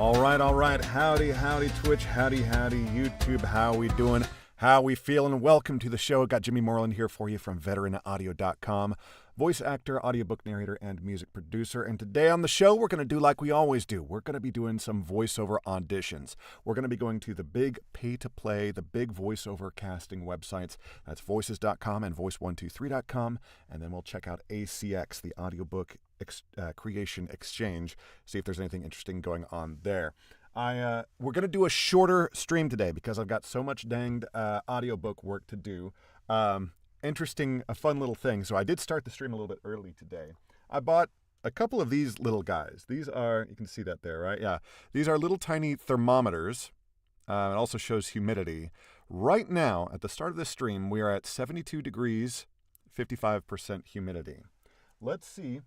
All right. Howdy, Twitch. Howdy, YouTube. How we doing? How we feeling? Welcome to the show. Got Jimmy Moreland here for you from veteranaudio.com. Voice actor, audiobook narrator, and music producer. And today on the show, we're going to do like we always do. We're going to be doing some voiceover auditions. We're going to be going to the big pay-to-play, the big voiceover casting websites. That's voices.com and voice123.com. And then we'll check out ACX, the audiobook creation exchange, see if there's anything interesting going on there. We're going to do a shorter stream today because I've got so much danged audiobook work to do. Interesting, a fun little thing. So I did start the stream a little bit early today. I bought a couple of these little guys. These are, you can see that there, right? Yeah. These are little tiny thermometers. It also shows humidity. Right now, at the start of this stream, we are at 72 degrees, 55% humidity. Let's see,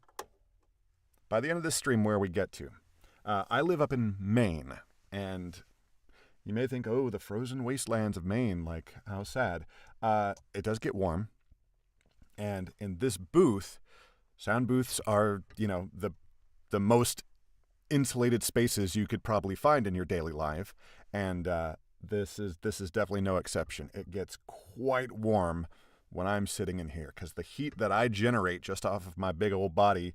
by the end of this stream, where we get to. I live up in Maine, and you may think, oh, the frozen wastelands of Maine, like, how sad. It does get warm, and in this booth, sound booths are, you know, the most insulated spaces you could probably find in your daily life, and this is definitely no exception. It gets quite warm when I'm sitting in here, because the heat that I generate just off of my big old body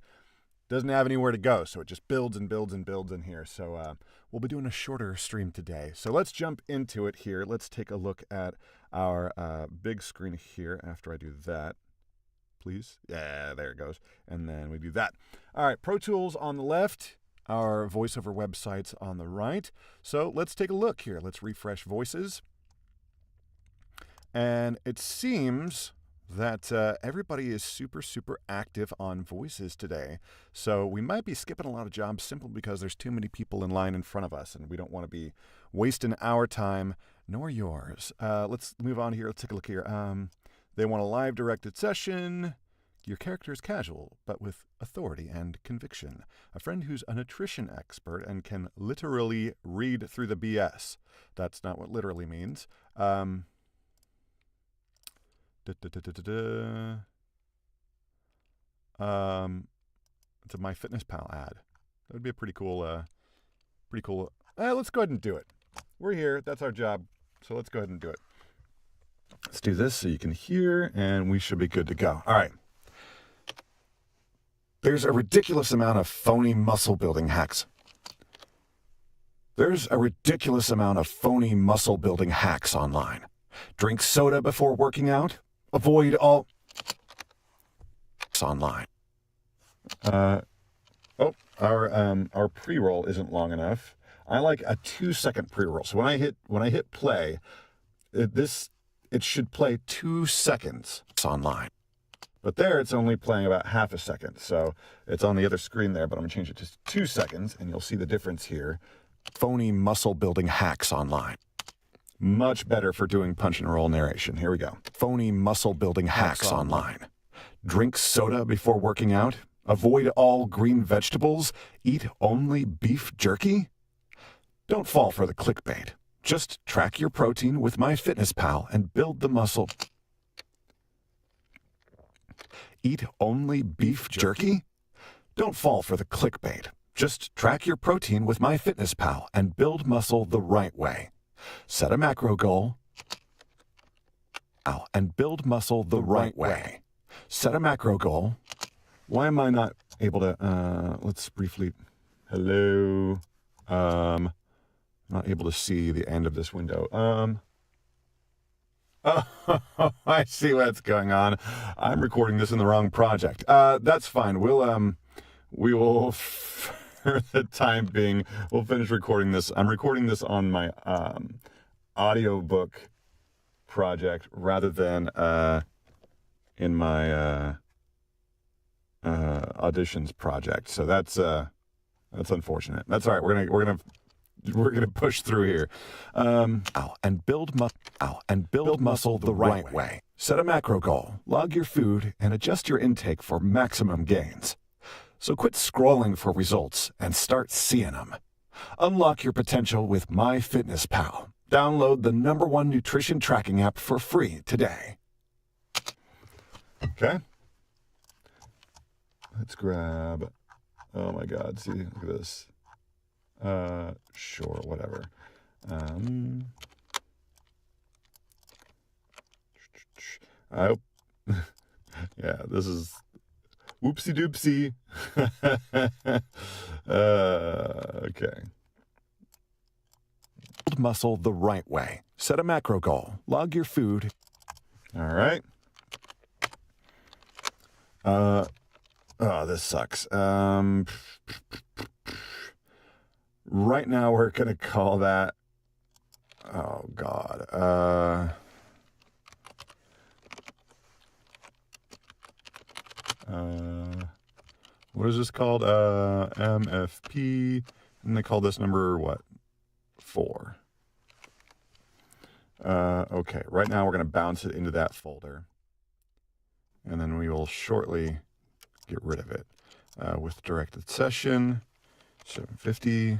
doesn't have anywhere to go, so it just builds and builds and builds in here. So we'll be doing a shorter stream today. So let's jump into it here. Let's take a look at our big screen here after I do that. Please. Yeah, there it goes. And then we do that. All right, Pro Tools on the left, our voiceover websites on the right. So let's take a look here. Let's refresh voices. And it seems that everybody is super active on voices today. So we might be skipping a lot of jobs simply because there's too many people in line in front of us, and we don't want to be wasting our time, nor yours. Let's move on here. Let's take a look here. They want a live directed session. Your character is casual, but with authority and conviction. A friend who's a nutrition expert and can literally read through the BS. That's not what literally means. It's a MyFitnessPal ad. That would be a pretty cool, let's go ahead and do it. We're here, that's our job, so let's go ahead and do it. Let's do this so you can hear, and we should be good to go. All right. There's a ridiculous amount of phony muscle building hacks. Online. Drink soda before working out. Avoid all online. Our pre-roll isn't long enough. I like a 2-second pre-roll. So when I hit play, it should play 2 seconds. It's online. But there it's only playing about half a second. So it's on the other screen there, but I'm gonna change it to 2 seconds and you'll see the difference here. Phony muscle building hacks online. Much better for doing punch and roll narration. Here we go. Phony muscle building hacks online. Drink soda before working out. Avoid all green vegetables. Eat only beef jerky. Don't fall for the clickbait. Just track your protein with MyFitnessPal and build the muscle. Eat only beef jerky? Don't fall for the clickbait. Just track your protein with MyFitnessPal and build muscle the right way. Set a macro goal and build muscle the right way. Set a macro goal. Why am I not able to, let's briefly, hello. Not able to see the end of this window. Oh, I see what's going on. I'm recording this in the wrong project. That's fine. We will, for the time being, we'll finish recording this. I'm recording this on my audiobook project rather than in my auditions project. So that's unfortunate. That's all right. We're gonna push through here. And build muscle the right way. Set a macro goal. Log your food and adjust your intake for maximum gains. So quit scrolling for results and start seeing them. Unlock your potential with MyFitnessPal. Download the #1 nutrition tracking app for free today. Okay. Let's grab, oh my God, see, look at this. Sure, whatever. I hope. Yeah, this is whoopsie doopsie. Okay. Build muscle the right way. Set a macro goal. Log your food. All right. Oh, this sucks. Right now we're gonna call that. Oh God. What is this called? MFP, and they call this number what? 4. Okay, right now we're going to bounce it into that folder, and then we will shortly get rid of it with directed session 750.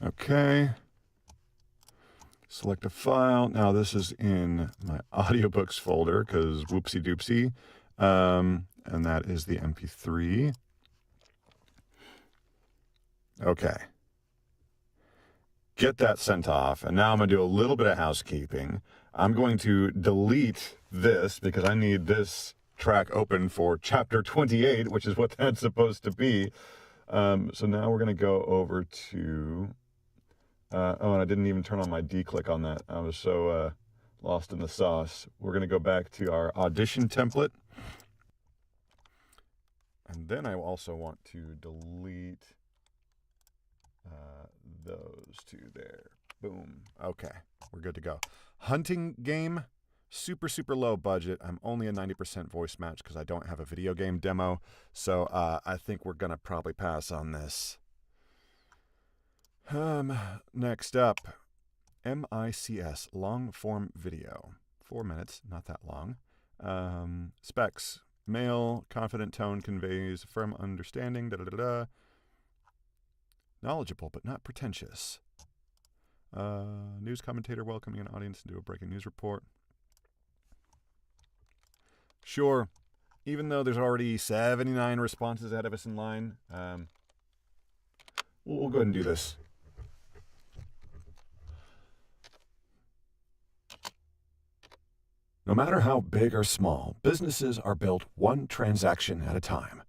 Okay. Select a file. Now this is in my audiobooks folder because whoopsie doopsie. And that is the MP3. Okay. Get that sent off. And now I'm going to do a little bit of housekeeping. I'm going to delete this because I need this track open for chapter 28, which is what that's supposed to be. So now we're going to go over to... oh, and I didn't even turn on my D-click on that. I was so lost in the sauce. We're going to go back to our audition template. And then I also want to delete those two there. Boom. Okay, we're good to go. Hunting game, super, super low budget. I'm only a 90% voice match because I don't have a video game demo. So I think we're going to probably pass on this. Next up, MICS, long form video. 4 minutes, not that long. Specs, male, confident tone conveys firm understanding, knowledgeable but not pretentious. News commentator welcoming an audience into a breaking news report. Sure, even though there's already 79 responses ahead of us in line, we'll go ahead and do this. No matter how big or small, businesses are built one transaction at a time.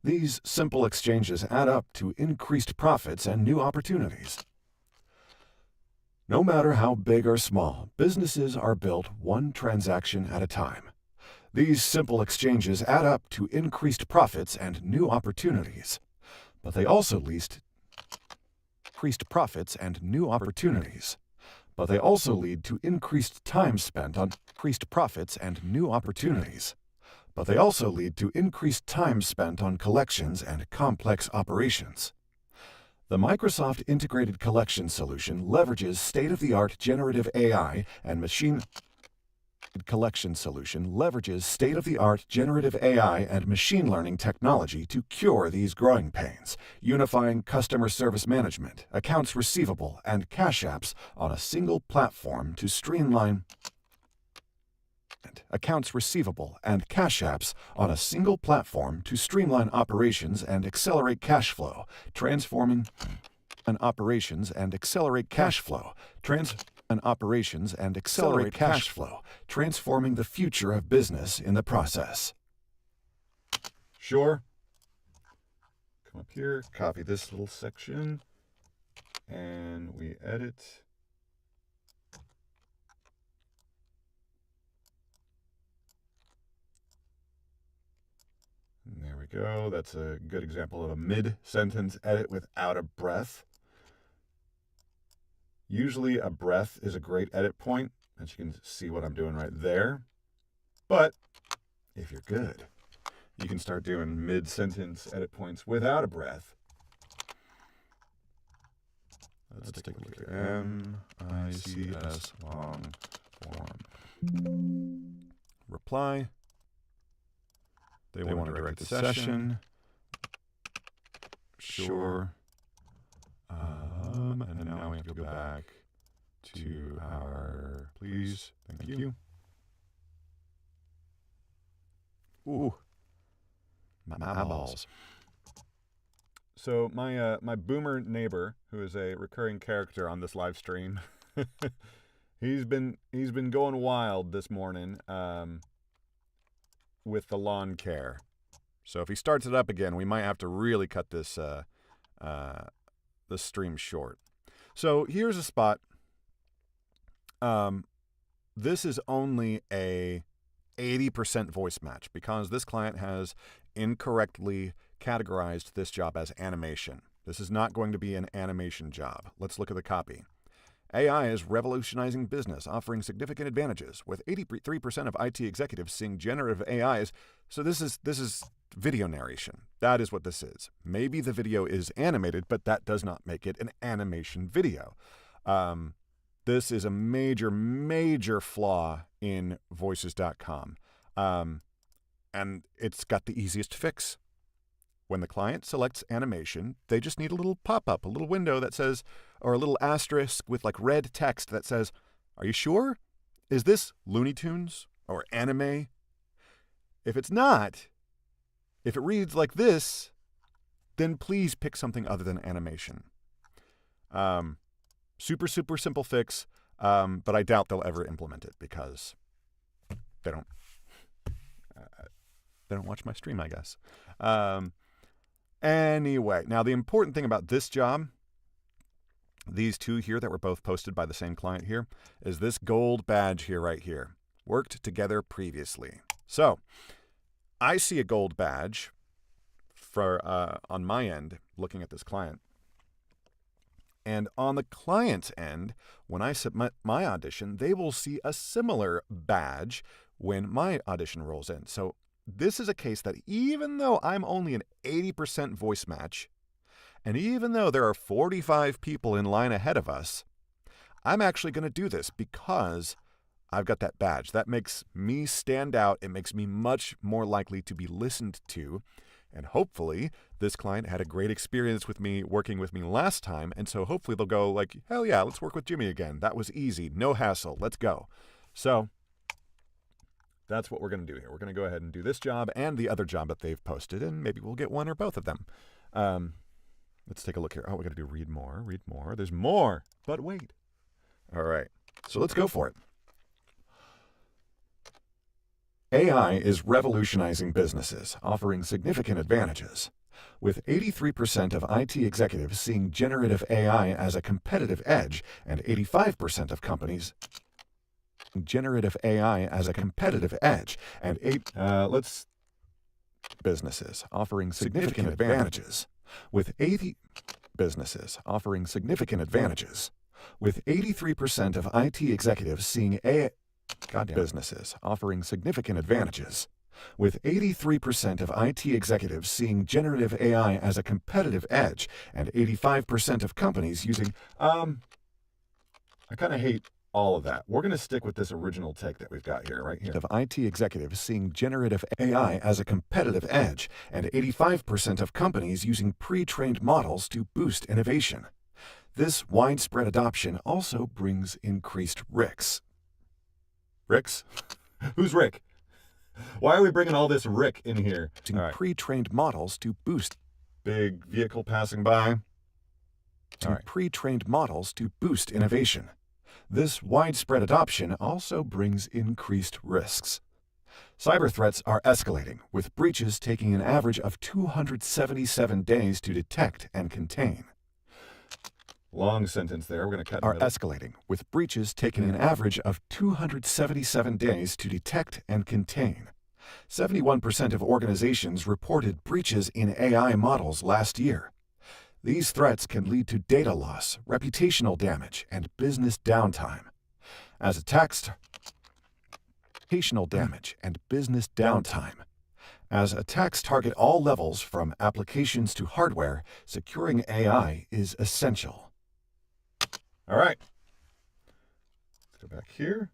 These simple exchanges add up to increased profits and new opportunities. No matter how big or small, businesses are built one transaction at a time. These simple exchanges add up to increased profits and new opportunities. But they also lead to increased profits and new opportunities. But they also lead to increased time spent on increased profits and new opportunities. But they also lead to increased time spent on collections and complex operations. The Microsoft Integrated Collection Solution leverages state-of-the-art generative AI and machine learning technology to cure these growing pains, unifying customer service management, accounts receivable, and cash apps on a single platform to streamline operations and accelerate cash flow, transforming operations and accelerate cash flow, transforming the future of business in the process. Sure. Come up here, copy this little section, and we edit. And there we go. That's a good example of a mid-sentence edit without a breath. Usually a breath is a great edit point, as you can see what I'm doing right there. But if you're good, you can start doing mid-sentence edit points without a breath. Let's take a look here. MICS long form. Reply. They want to direct the session. Sure. And now we have to go back to our please. Thank you. Ooh, my balls. So my boomer neighbor, who is a recurring character on this live stream, he's been going wild this morning with the lawn care. So if he starts it up again, we might have to really cut this stream short. So here's a spot. This is only a 80% voice match because this client has incorrectly categorized this job as animation. This is not going to be an animation job. Let's look at the copy. AI is revolutionizing business, offering significant advantages, with 83% of IT executives seeing generative AIs. So this is video narration. That is what this is. Maybe the video is animated, but that does not make it an animation video. This is a major, major flaw in voices.com. And it's got the easiest fix. When the client selects animation, they just need a little pop-up, a little window that says, or a little asterisk with like red text that says, "Are you sure? Is this Looney Tunes or anime?" If it's not, if it reads like this, then please pick something other than animation. Super, super simple fix, but I doubt they'll ever implement it because they don't watch my stream, I guess. Anyway, now the important thing about this job, these two here that were both posted by the same client here, is this gold badge here right here. Worked together previously. So I see a gold badge for on my end looking at this client. And on the client's end, when I submit my audition, they will see a similar badge when my audition rolls in. So this is a case that even though I'm only an 80% voice match, and even though there are 45 people in line ahead of us, I'm actually going to do this because I've got that badge. That makes me stand out. It makes me much more likely to be listened to. And hopefully this client had a great experience with me working with me last time. And so hopefully they'll go like, hell yeah, let's work with Jimmy again. That was easy. No hassle. Let's go. So that's what we're going to do here. We're going to go ahead and do this job and the other job that they've posted, and maybe we'll get one or both of them. Let's take a look here. Oh, we got to do read more, read more. There's more, but wait. All right. So let's go for it. AI is revolutionizing businesses, offering significant advantages. With 83% of IT executives seeing generative AI as a competitive edge and 85% of companies generative AI as a competitive edge and businesses offering significant advantages. With 80 businesses offering significant advantages. With 83% of IT executives seeing AI businesses offering significant advantages. With 83% of IT executives seeing generative AI as a competitive edge and 85% of companies using I kind of hate all of that. We're going to stick with this original take that we've got here, right here. Of IT executives seeing generative AI as a competitive edge and 85% of companies using pre-trained models to boost innovation. This widespread adoption also brings increased risks. Ricks? Who's Rick? Why are we bringing all this Rick in here? Right. Pre-trained models to boost. Big vehicle passing by. Pre-trained models to boost innovation. This widespread adoption also brings increased risks. Cyber threats are escalating, with breaches taking an average of 277 days to detect and contain. Long sentence there. We're going to cut. Are escalating, with breaches taking an average of 277 days to detect and contain. 71% of organizations reported breaches in AI models last year. These threats can lead to data loss, reputational damage, and business downtime. As attacks target all levels from applications to hardware, securing AI is essential. All right. Let's go back here.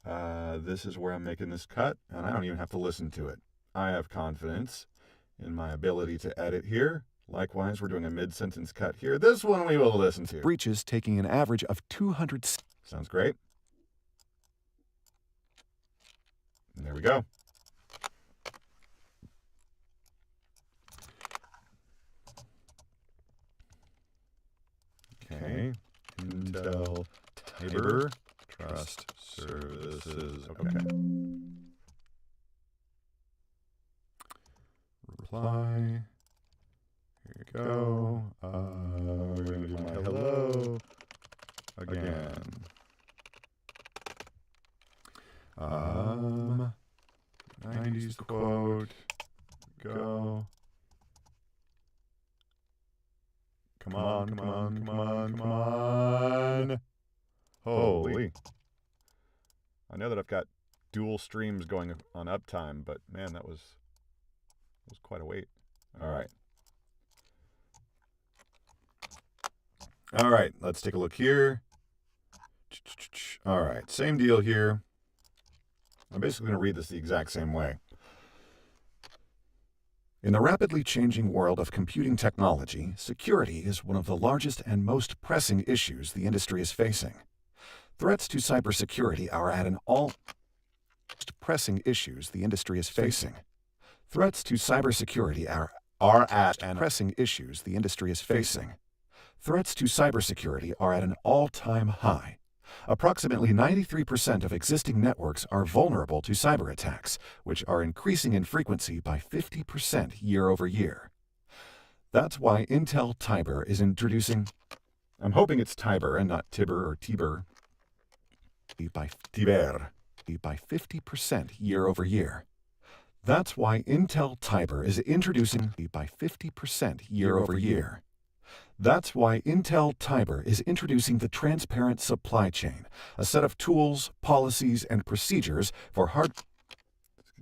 This is where I'm making this cut, and I don't even have to listen to it. I have confidence in my ability to edit here. Likewise, we're doing a mid-sentence cut here. This one we will listen to. Breaches taking an average of 200. Sounds great. And there we go. Okay. Intel Tiber Trust Services. Okay. Reply. Here you go. We're going to do my hello again. 90s quote. Go. Come on, come on, come on, come on. Holy. I know that I've got dual streams going on uptime, but man, that was quite a wait. All right. All right, let's take a look here. All right, same deal here. I'm basically going to read this the exact same way. In the rapidly changing world of computing technology, security is one of the largest and most pressing issues the industry is facing. Threats to cybersecurity are at an all-pressing issues the industry is facing. Threats to cybersecurity are at an pressing issues the industry is facing. Threats to cybersecurity are at an all-time high. Approximately 93% of existing networks are vulnerable to cyber attacks, which are increasing in frequency by 50% year over year. That's why Intel Tiber is introducing, I'm hoping it's Tiber and not Tiber or Tiber, by 50% year over year. That's why Intel Tiber is introducing by 50% year over year. That's why Intel Tiber is introducing the Transparent Supply Chain, a set of tools, policies, and procedures for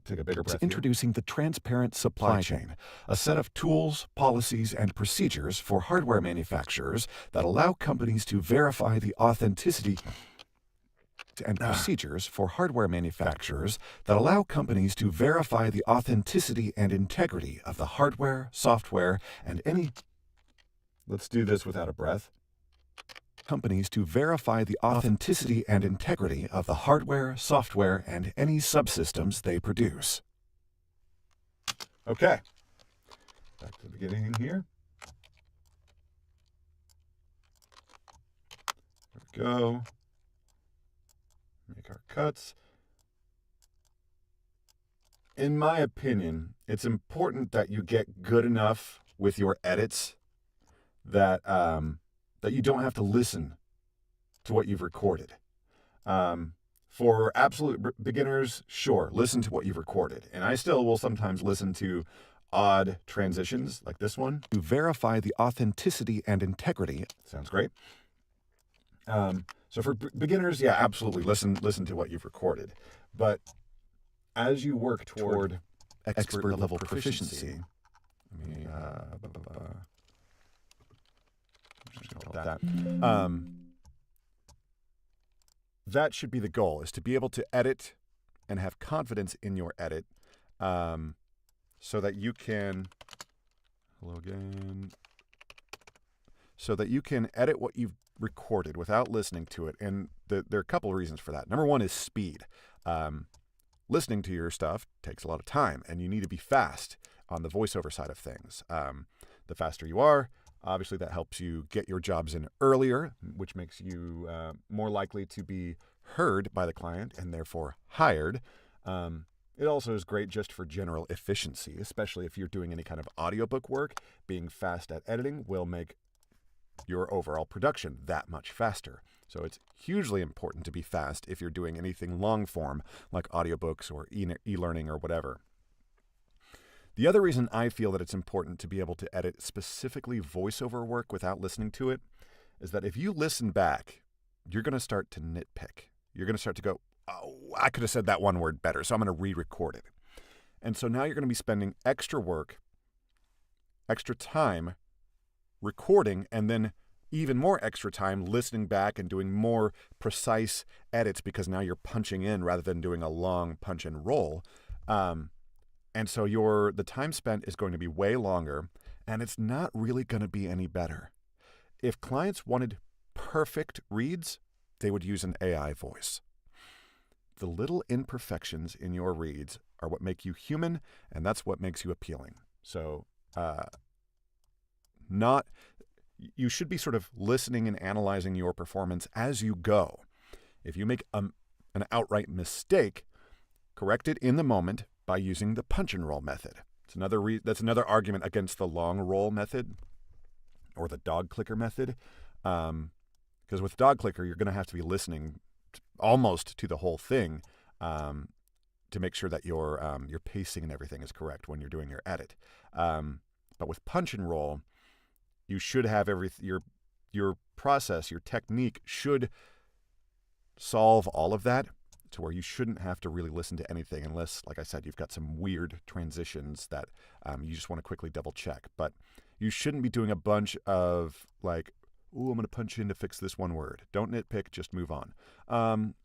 Take a bigger breath here. Introducing the Transparent Supply Chain, a set of tools, policies, and procedures for hardware manufacturers that allow companies to verify the authenticity and procedures for hardware manufacturers that allow companies to verify the authenticity and integrity of the hardware, software, and any... Let's do this without a breath. Companies to verify the authenticity and integrity of the hardware, software, and any subsystems they produce. Okay. Back to the beginning here. There we go. Make our cuts. In my opinion, it's important that you get good enough with your edits that you don't have to listen to what you've recorded. For absolute beginners, sure, listen to what you've recorded. And I still will sometimes listen to odd transitions like this one to verify the authenticity and integrity. Sounds great. So for beginners, yeah, absolutely listen to what you've recorded. But as you work toward expert level proficiency, that should be the goal, is to be able to edit and have confidence in your edit, so that you can, so that you can edit what you've recorded without listening to it. And there are a couple of reasons for that. Number one is speed. Listening to your stuff takes a lot of time, and you need to be fast on the voiceover side of things. The faster you are, obviously that helps you get your jobs in earlier, which makes you more likely to be heard by the client and therefore hired. It also is great just for general efficiency, especially if you're doing any kind of audiobook work. Being fast at editing will make your overall production that much faster. So it's hugely important to be fast if you're doing anything long form like audiobooks or e-learning or whatever. The other reason I feel that it's important to be able to edit specifically voiceover work without listening to it is that if you listen back, you're going to start to nitpick. You're going to start to go, oh, I could have said that one word better, so I'm going to re-record it. And so now you're going to be spending extra work, extra time recording, and then even more extra time listening back and doing more precise edits because now you're punching in rather than doing a long punch and roll. And so the time spent is going to be way longer, and it's not really going to be any better. If clients wanted perfect reads, they would use an AI voice. The little imperfections in your reads are what make you human, and that's what makes you appealing. So, you should be sort of listening and analyzing your performance as you go. If you make an outright mistake, correct it in the moment by using the punch and roll method. That's another argument against the long roll method or the dog clicker method. Because with dog clicker, you're going to have to be listening almost to the whole thing to make sure that your pacing and everything is correct when you're doing your edit. But with punch and roll, you should have your process, your technique should solve all of that to where you shouldn't have to really listen to anything unless, like I said, you've got some weird transitions that you just want to quickly double check. But you shouldn't be doing a bunch of like, ooh, I'm going to punch in to fix this one word. Don't nitpick, just move on.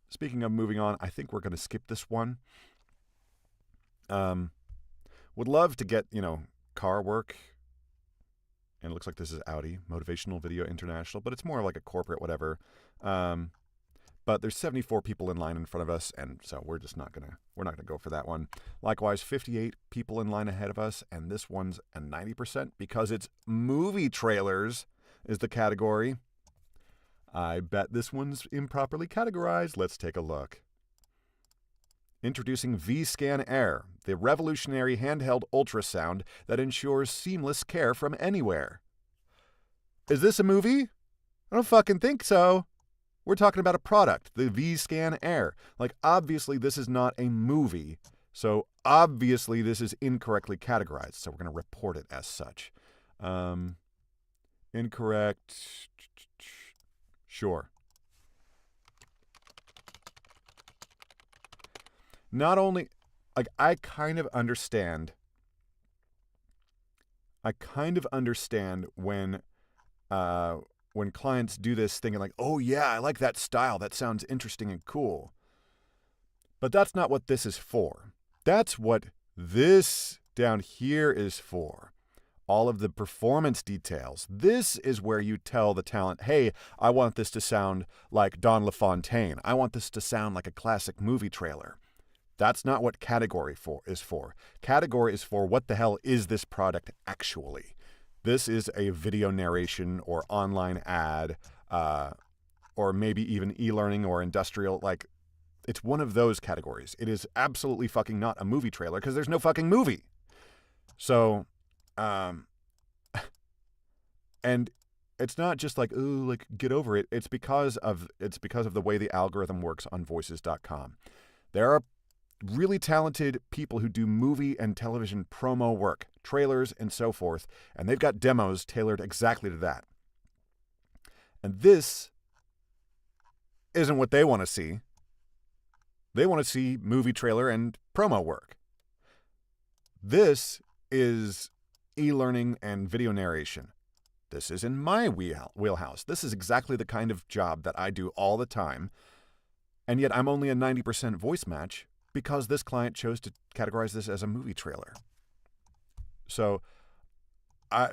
Speaking of moving on, I think we're going to skip this one. Would love to get, car work. And it looks like this is Audi, Motivational Video International, but it's more like a corporate whatever. But there's 74 people in line in front of us, and so we're not gonna go for that one. Likewise, 58 people in line ahead of us, and this one's a 90% because it's movie trailers is the category. I bet this one's improperly categorized. Let's take a look. Introducing vScan Air, the revolutionary handheld ultrasound that ensures seamless care from anywhere. Is this a movie? I don't fucking think so. We're talking about a product, the vScan Air. Like, obviously, this is not a movie, so obviously this is incorrectly categorized, so we're going to report it as such. Incorrect. Sure. Not only, like, I kind of understand when clients do this thing and like, oh yeah, I like that style. That sounds interesting and cool. But that's not what this is for. That's what this down here is for. All of the performance details. This is where you tell the talent, hey, I want this to sound like Don LaFontaine. I want this to sound like a classic movie trailer. That's not what category is for. Category is for what the hell is this product actually? This is a video narration or online ad, or maybe even e-learning or industrial. Like, it's one of those categories. It is absolutely fucking not a movie trailer because there's no fucking movie. So, and it's not just like, ooh, like get over it. It's because of the way the algorithm works on voices.com. There are really talented people who do movie and television promo work, trailers and so forth, and they've got demos tailored exactly to that. And this isn't what they want to see. They want to see movie trailer and promo work. This is e-learning and video narration. This is in my wheelhouse. This is exactly the kind of job that I do all the time, and yet I'm only a 90% voice match because this client chose to categorize this as a movie trailer. So I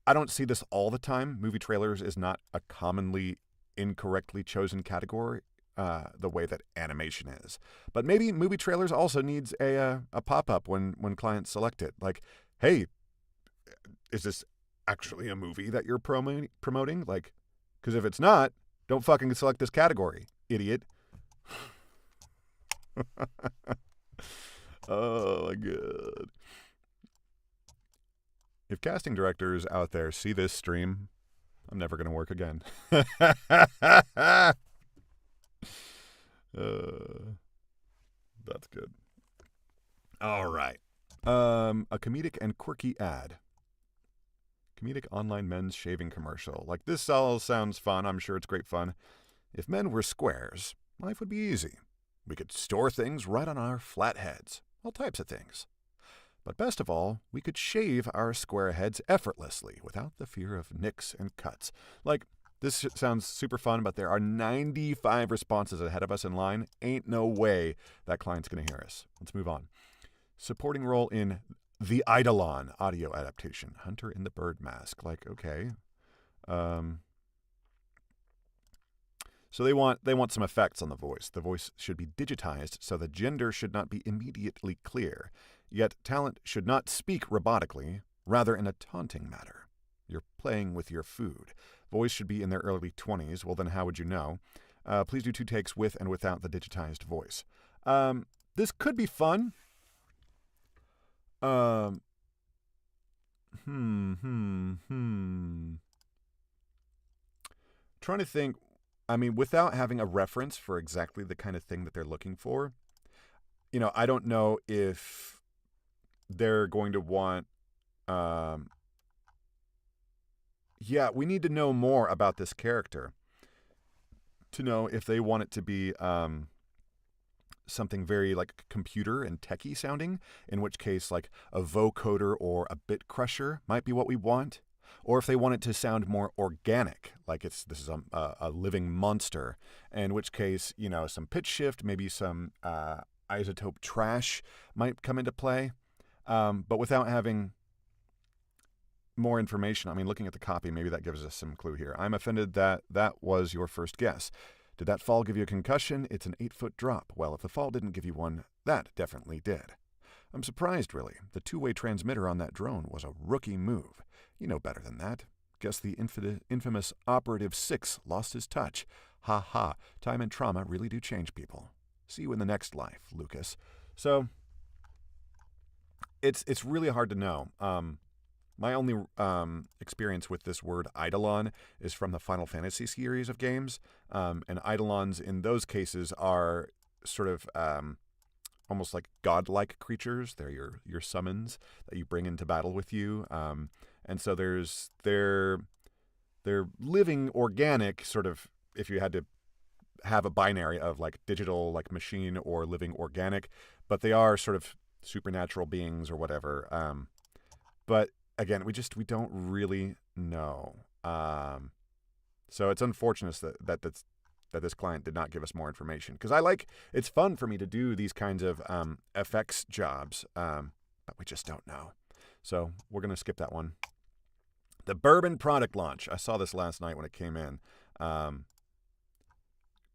don't see this all the time. Movie trailers is not a commonly incorrectly chosen category the way that animation is. But maybe movie trailers also needs a pop-up when clients select it. Like, hey, is this actually a movie that you're promoting? Like, because if it's not, don't fucking select this category, idiot. Oh my God. If casting directors out there see this stream, I'm never going to work again. That's good. All right. A comedic and quirky ad. Comedic online men's shaving commercial. Like, this all sounds fun. I'm sure it's great fun. If men were squares, life would be easy. We could store things right on our flat heads. All types of things. But best of all, we could shave our square heads effortlessly without the fear of nicks and cuts. Like, this sounds super fun, but there are 95 responses ahead of us in line. Ain't no way that client's going to hear us. Let's move on. Supporting role in The Eidolon audio adaptation. Hunter in the Bird Mask. Like, okay. So they want some effects on the voice. The voice should be digitized, so the gender should not be immediately clear. Yet talent should not speak robotically, rather in a taunting manner. You're playing with your food. Voice should be in their early 20s. Well, then how would you know? Please do 2 takes with and without the digitized voice. This could be fun. Trying to think. I mean, without having a reference for exactly the kind of thing that they're looking for, I don't know if they're going to want, we need to know more about this character to know if they want it to be something very like computer and techie sounding, in which case like a vocoder or a bit crusher might be what we want. Or if they want it to sound more organic, like this is a living monster, in which case, some pitch shift, maybe some isotope trash might come into play. But without having more information, I mean, looking at the copy, maybe that gives us some clue here. I'm offended that was your first guess. Did that fall give you a concussion? It's an 8-foot drop. Well, if the fall didn't give you one, that definitely did. I'm surprised, really. The 2-way transmitter on that drone was a rookie move. You know better than that. Guess the infamous Operative 6 lost his touch. Ha ha. Time and trauma really do change people. See you in the next life, Lucas. So, it's really hard to know. My only experience with this word Eidolon is from the Final Fantasy series of games. And Eidolons in those cases are sort of almost like godlike creatures. They're your summons that you bring into battle with you. And so they're living organic, sort of, if you had to have a binary of like digital, like machine, or living organic, but they are sort of supernatural beings or whatever. But again, we don't really know. So it's unfortunate that this client did not give us more information, because it's fun for me to do these kinds of FX jobs, but we just don't know. So we're going to skip that one. The bourbon product launch. I saw this last night when it came in.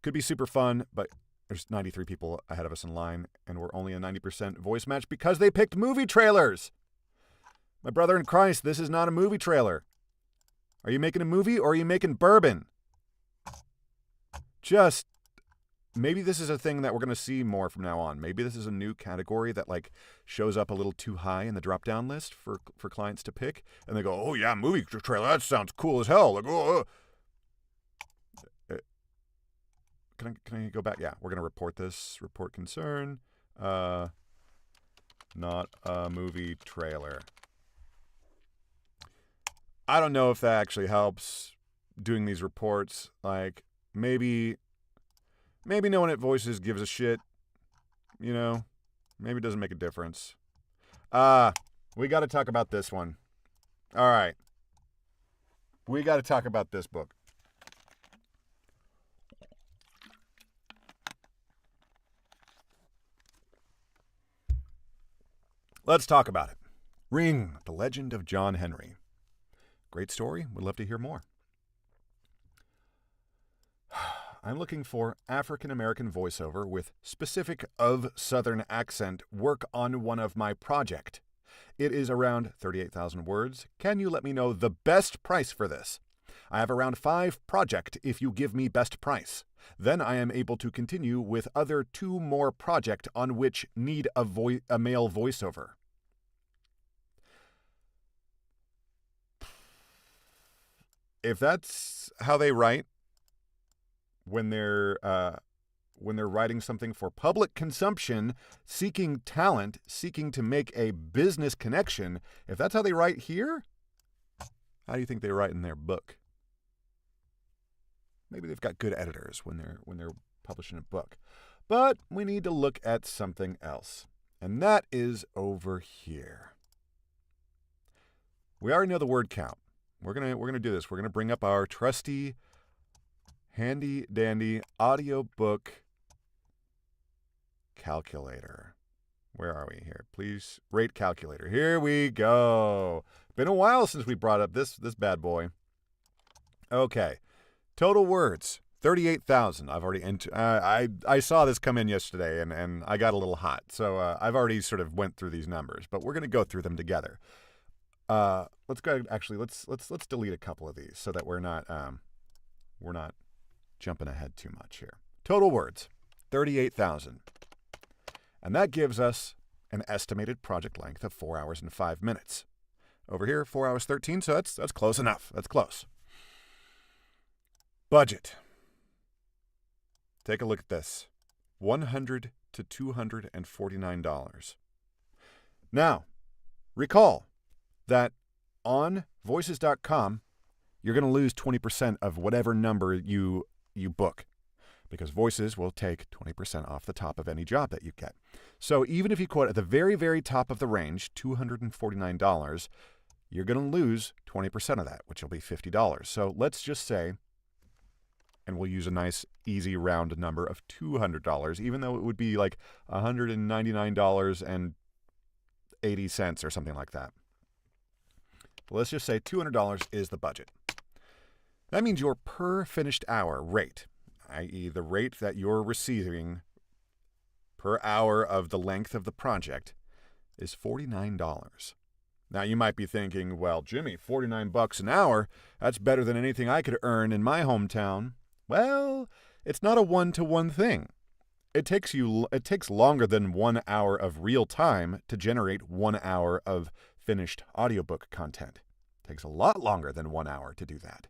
Could be super fun, but there's 93 people ahead of us in line, and we're only a 90% voice match because they picked movie trailers. My brother in Christ, this is not a movie trailer. Are you making a movie or are you making bourbon? Maybe this is a thing that we're going to see more from now on. Maybe this is a new category that like shows up a little too high in the drop-down list for clients to pick. And they go, oh yeah, movie trailer, that sounds cool as hell. Like, oh. Can I go back? Yeah, we're going to report this. Report concern. Not a movie trailer. I don't know if that actually helps doing these reports. Like, maybe no one at Voices gives a shit. Maybe it doesn't make a difference. We got to talk about this one. All right. We got to talk about this book. Let's talk about it. Ring, The Legend of John Henry. Great story. Would love to hear more. I'm looking for African-American voiceover with specific of Southern accent work on one of my project. It is around 38,000 words. Can you let me know the best price for this? I have around 5 project if you give me best price. Then I am able to continue with other 2 more project on which need a male voiceover. If that's how they write when they're writing something for public consumption, seeking talent, seeking to make a business connection, if that's how they write here, how do you think they write in their book? Maybe they've got good editors when they're publishing a book. But we need to look at something else. And that is over here. We already know the word count. We're gonna do this. We're gonna bring up our trusty, handy dandy audiobook calculator. Where are we here? Please rate calculator. Here we go. Been a while since we brought up this bad boy. Okay, total words 38,000. I've already I saw this come in yesterday and I got a little hot. So I've already sort of went through these numbers, but we're gonna go through them together. Let's go. Actually, let's delete a couple of these so that we're not jumping ahead too much here. Total words 38,000. And that gives us an estimated project length of 4 hours and 5 minutes. Over here, 4 hours 13, so that's close enough. That's close. Budget. Take a look at this. $100 to $249. Now, recall that on voices.com, you're going to lose 20% of whatever number you book, because Voices will take 20% off the top of any job that you get. So even if you quote at the very, very top of the range, $249, you're going to lose 20% of that, which will be $50. So let's just say, and we'll use a nice, easy round number of $200, even though it would be like $199.80 or something like that. Let's just say $200 is the budget. That means your per finished hour rate, i.e. the rate that you're receiving per hour of the length of the project, is $49. Now you might be thinking, well, Jimmy, $49 an hour, that's better than anything I could earn in my hometown. Well, it's not a one-to-one thing. It takes longer than 1 hour of real time to generate 1 hour of finished audiobook content. It takes a lot longer than 1 hour to do that.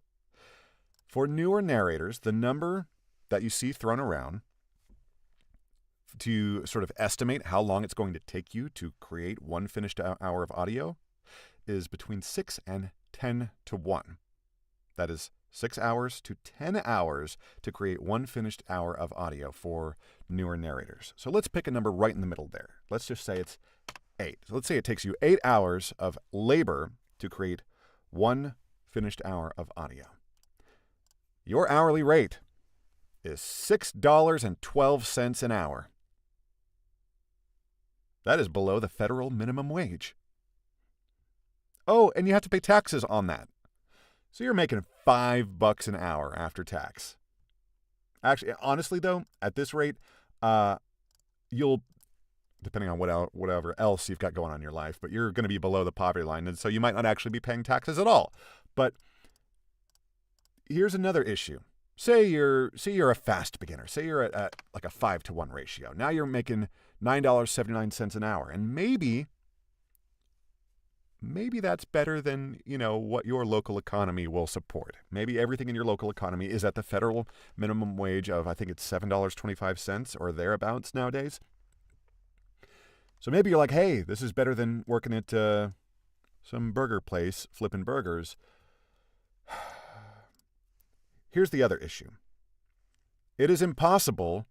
For newer narrators, the number that you see thrown around to sort of estimate how long it's going to take you to create one finished hour of audio is between 6 and 10 to 1. That is 6 hours to 10 hours to create one finished hour of audio for newer narrators. So let's pick a number right in the middle there. Let's just say it's 8. So let's say it takes you 8 hours of labor to create one finished hour of audio. Your hourly rate is $6.12 an hour. That is below the federal minimum wage. Oh, and you have to pay taxes on that. So you're making $5 an hour after tax. Actually, honestly though, at this rate, you'll, depending on whatever else you've got going on in your life, but you're going to be below the poverty line, and so you might not actually be paying taxes at all. But here's another issue. Say you're a fast beginner. Say you're at like a 5-to-1 ratio. Now you're making $9.79 an hour, and maybe that's better than, what your local economy will support. Maybe everything in your local economy is at the federal minimum wage of, I think it's $7.25 or thereabouts nowadays. So maybe you're like, hey, this is better than working at some burger place flipping burgers. Here's the other issue. It is impossible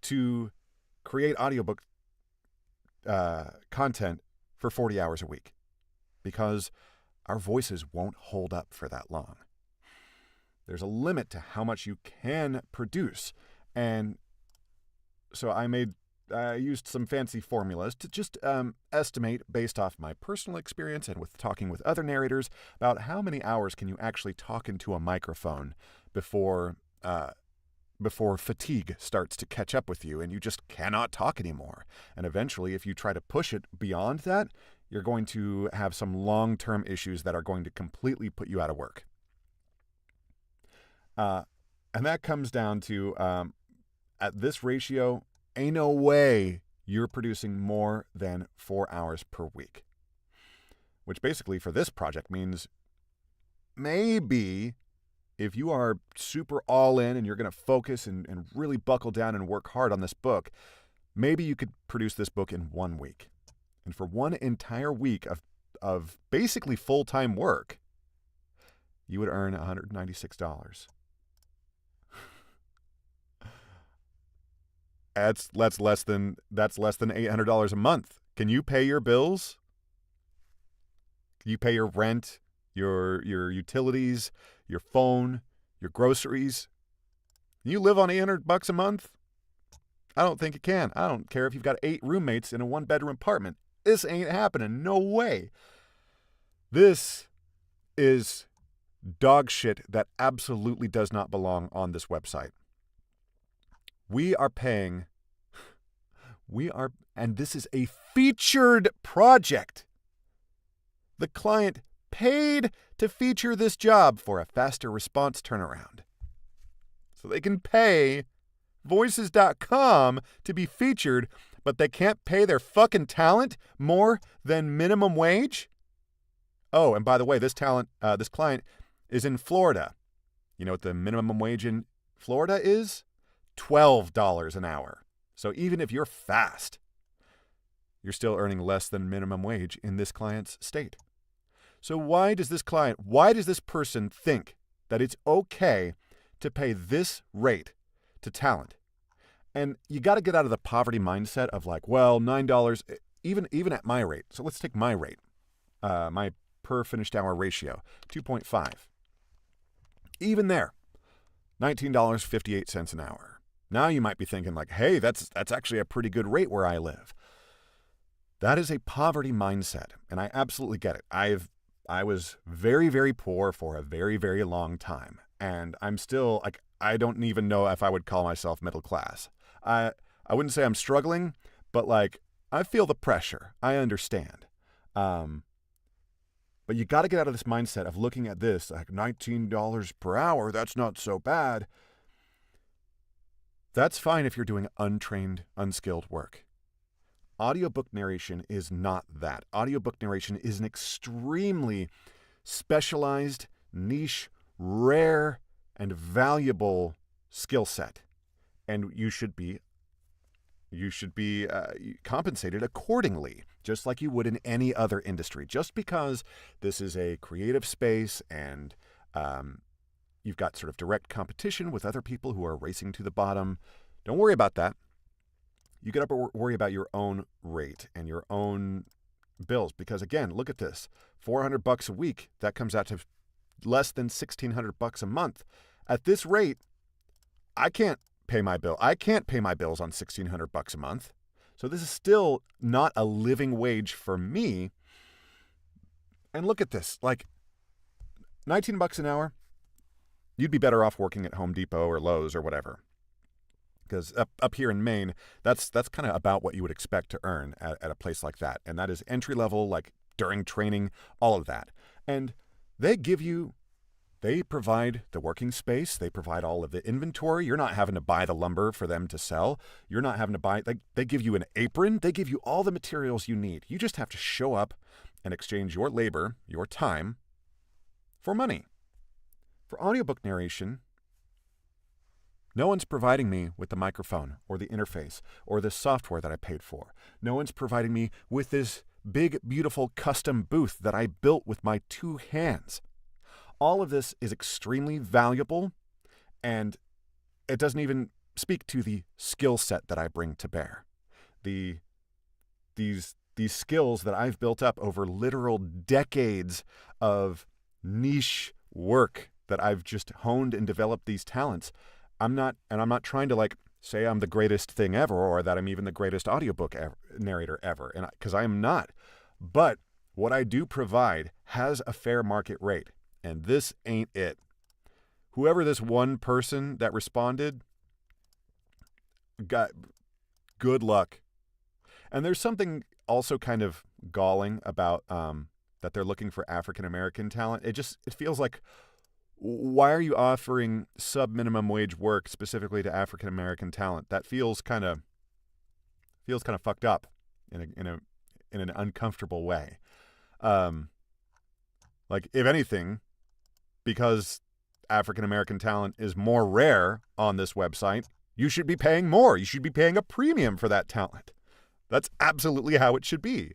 to create audiobook content for 40 hours a week because our voices won't hold up for that long. There's a limit to how much you can produce. And so I used some fancy formulas to just estimate, based off my personal experience and with talking with other narrators, about how many hours can you actually talk into a microphone before fatigue starts to catch up with you and you just cannot talk anymore. And eventually, if you try to push it beyond that, you're going to have some long-term issues that are going to completely put you out of work. And that comes down to, at this ratio, ain't no way you're producing more than 4 hours per week. Which basically for this project means maybe if you are super all in and you're going to focus and really buckle down and work hard on this book, maybe you could produce this book in 1 week. And for one entire week of basically full-time work, you would earn $196. That's less than $800 a month. Can you pay your bills? Can you pay your rent, your utilities, your phone, your groceries? Can you live on $800 a month? I don't think you can. I don't care if you've got 8 roommates in a 1-bedroom apartment. This ain't happening. No way. This is dog shit that absolutely does not belong on this website. And this is a featured project. The client paid to feature this job for a faster response turnaround. So they can pay Voices.com to be featured, but they can't pay their fucking talent more than minimum wage? Oh, and by the way, this client is in Florida. You know what the minimum wage in Florida is? $12 an hour. So even if you're fast, you're still earning less than minimum wage in this client's state. So why does this person think that it's okay to pay this rate to talent? And you got to get out of the poverty mindset of like, well, $9, even at my rate. So let's take my rate, my per finished hour ratio, 2.5. Even there, $19.58 an hour. Now you might be thinking like, hey, that's actually a pretty good rate where I live. That is a poverty mindset, and I absolutely get it. I was very, very poor for a very, very long time, and I'm still like, I don't even know if I would call myself middle class. I wouldn't say I'm struggling, but like I feel the pressure. I understand. But you got to get out of this mindset of looking at this like $19 per hour. That's not so bad. That's fine if you're doing untrained, unskilled work. Audiobook narration is not that. Audiobook narration is an extremely specialized, niche, rare, and valuable skill set. And you should be compensated accordingly, just like you would in any other industry. Just because this is a creative space and you've got sort of direct competition with other people who are racing to the bottom, don't worry about that. You got to worry about your own rate and your own bills. Because again, look at this, $400 a week, that comes out to less than $1,600 a month. At this rate, I can't pay my bill. I can't pay my bills on $1,600 a month. So this is still not a living wage for me. And look at this, like $19 an hour, you'd be better off working at Home Depot or Lowe's or whatever. Because up here in Maine, that's kind of about what you would expect to earn at a place like that. And that is entry level, like during training, all of that. And they provide the working space. They provide all of the inventory. You're not having to buy the lumber for them to sell. You're not having to buy, they give you an apron. They give you all the materials you need. You just have to show up and exchange your labor, your time, for money. For audiobook narration, no one's providing me with the microphone or the interface or the software that I paid for. No one's providing me with this big, beautiful custom booth that I built with my 2 hands. All of this is extremely valuable, and it doesn't even speak to the skill set that I bring to bear. These skills that I've built up over literal decades of niche work that I've just honed and developed these talents. I'm not trying to like say I'm the greatest thing ever or that I'm even the greatest audiobook narrator ever, and because I am not. But what I do provide has a fair market rate, and this ain't it. Whoever this one person that responded, got good luck. And there's something also kind of galling about that they're looking for African American talent. It feels like, why are you offering sub-minimum wage work specifically to African American talent? That feels kind of fucked up in an uncomfortable way. Like if anything, because African American talent is more rare on this website, you should be paying more. You should be paying a premium for that talent. That's absolutely how it should be.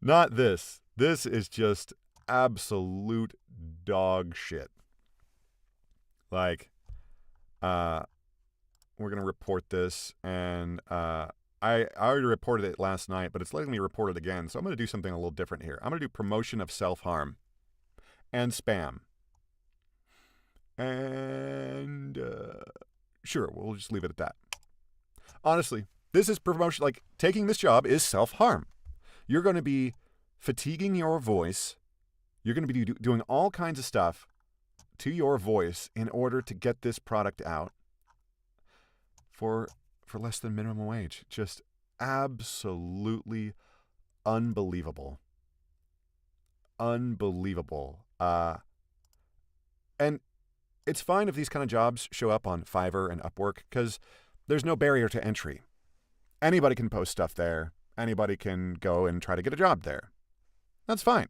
Not this. This is just absolute dog shit. Like, we're going to report this, and I already reported it last night, but it's letting me report it again. So I'm going to do something a little different here. I'm going to do promotion of self-harm and spam. And sure, we'll just leave it at that. Honestly, this is promotion. Like, taking this job is self-harm. You're going to be fatiguing your voice. You're going to be doing all kinds of stuff to your voice in order to get this product out for less than minimum wage. Just absolutely unbelievable. Unbelievable. And it's fine if these kind of jobs show up on Fiverr and Upwork, because there's no barrier to entry. Anybody can post stuff there. Anybody can go and try to get a job there. That's fine.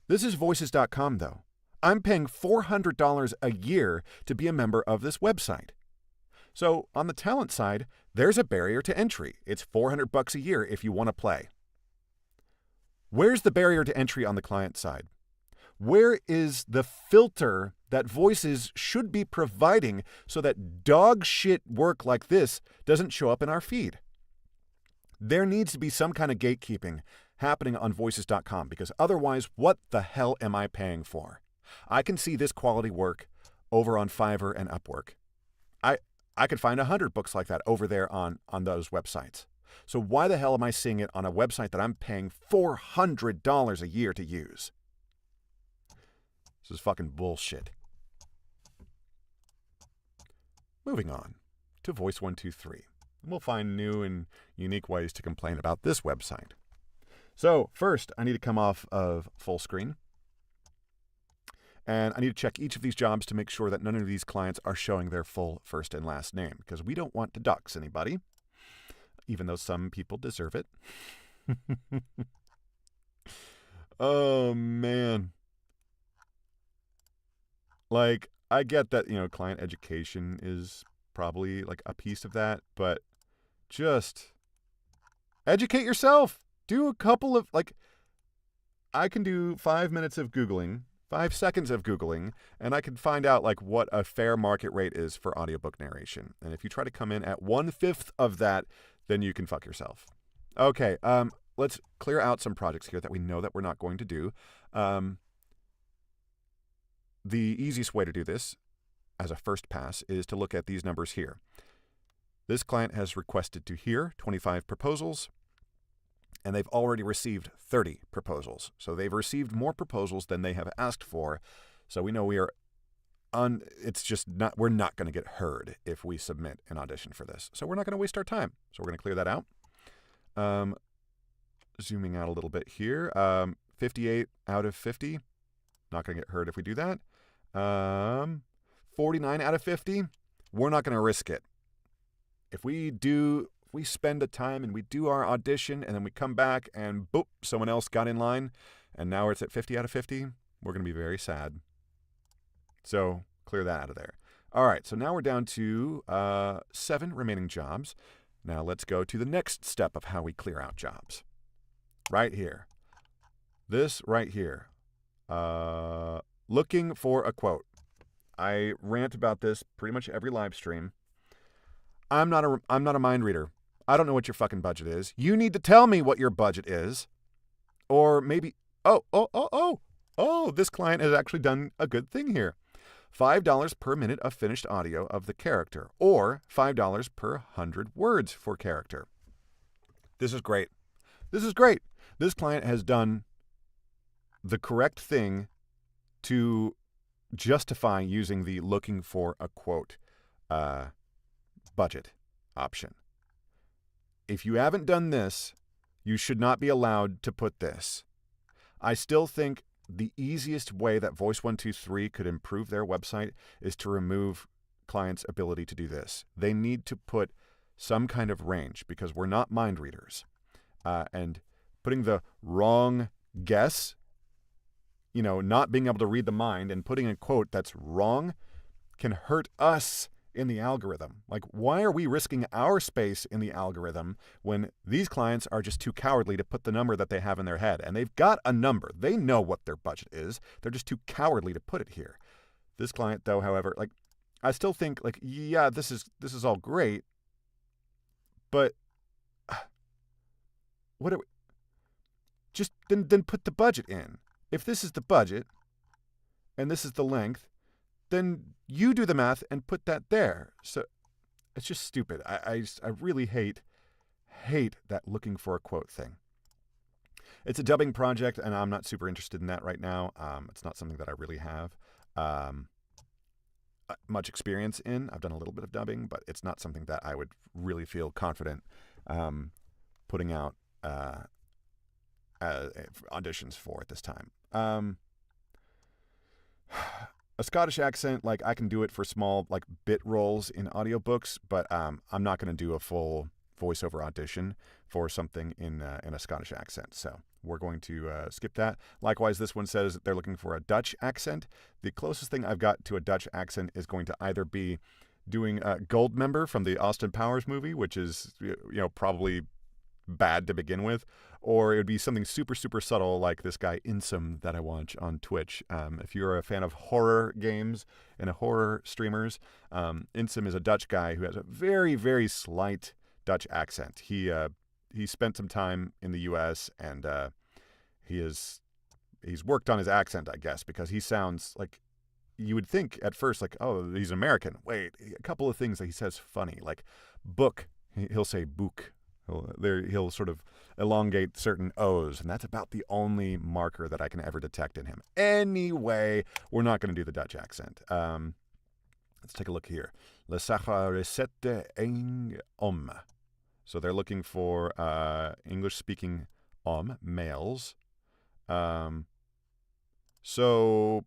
This is voices.com, though. I'm paying $400 a year to be a member of this website. So on the talent side, there's a barrier to entry. It's $400 a year if you want to play. Where's the barrier to entry on the client side? Where is the filter that Voices should be providing so that dog shit work like this doesn't show up in our feed? There needs to be some kind of gatekeeping happening on voices.com, because otherwise, what the hell am I paying for? I can see this quality work over on Fiverr and Upwork. I could find 100 books like that over there on those websites. So why the hell am I seeing it on a website that I'm paying $400 a year to use? This is fucking bullshit. Moving on to Voice123. We'll find new and unique ways to complain about this website. So first, I need to come off of full screen. And I need to check each of these jobs to make sure that none of these clients are showing their full first and last name, because we don't want to dox anybody, even though some people deserve it. Oh, man. Like, I get that, client education is probably like a piece of that, but just educate yourself. Do a couple of, I can do 5 minutes of Googling, 5 seconds of Googling, and I can find out what a fair market rate is for audiobook narration. And if you try to come in at 1/5 of that, then you can fuck yourself. Okay, let's clear out some projects here that we know that we're not going to do. The easiest way to do this as a first pass is to look at these numbers here. This client has requested to hear 25 proposals, and they've already received 30 proposals. So they've received more proposals than they have asked for. So we know we're not going to get heard if we submit an audition for this. So we're not going to waste our time. So we're going to clear that out. Zooming out a little bit here. 58 out of 50. Not going to get heard if we do that. 49 out of 50. We're not going to risk it. If we spend the time and we do our audition and then we come back and boop, someone else got in line and now it's at 50 out of 50, we're going to be very sad. So clear that out of there. All right, so now we're down to 7 remaining jobs. Now let's go to the next step of how we clear out jobs. Right here. This right here. Looking for a quote. I rant about this pretty much every live stream. I'm not a mind reader. I don't know what your fucking budget is. You need to tell me what your budget is. Or maybe, this client has actually done a good thing here. $5 per minute of finished audio of the character, or $5 per 100 words for character. This is great. This is great. This client has done the correct thing to justify using the looking for a quote budget option. If you haven't done this, you should not be allowed to put this. I still think the easiest way that Voice123 could improve their website is to remove clients' ability to do this. They need to put some kind of range, because we're not mind readers. And putting the wrong guess, not being able to read the mind and putting a quote that's wrong can hurt us in the algorithm. Why are we risking our space in the algorithm when these clients are just too cowardly to put the number that they have in their head? And they've got a number. They know what their budget is. They're just too cowardly to put it here. This client, though, however, I still think like, yeah, this is all great, but what are we, just then put the budget in. If this is the budget and this is the length, then you do the math and put that there. So it's just stupid. I really hate that looking for a quote thing. It's a dubbing project, and I'm not super interested in that right now. It's not something that I really have much experience in. I've done a little bit of dubbing, but it's not something that I would really feel confident putting out auditions for at this time. A Scottish accent, like I can do it for small like bit roles in audiobooks, but I'm not going to do a full voiceover audition for something in a Scottish accent. So we're going to skip that. Likewise, this one says they're looking for a Dutch accent. The closest thing I've got to a Dutch accent is going to either be doing Goldmember from the Austin Powers movie, which is probably bad to begin with, or it would be something super, super subtle like this guy Insum that I watch on Twitch. If you're a fan of horror games and horror streamers, Insum is a Dutch guy who has a very, very slight Dutch accent. He spent some time in the U.S. and he's worked on his accent, I guess, because he sounds like you would think at first like, oh, he's American. Wait, a couple of things that he says funny, like book. He'll say book. He'll sort of elongate certain O's, and that's about the only marker that I can ever detect in him. Anyway, we're not going to do the Dutch accent. Let's take a look here. Le Sacha recette een homme. So they're looking for English-speaking males. So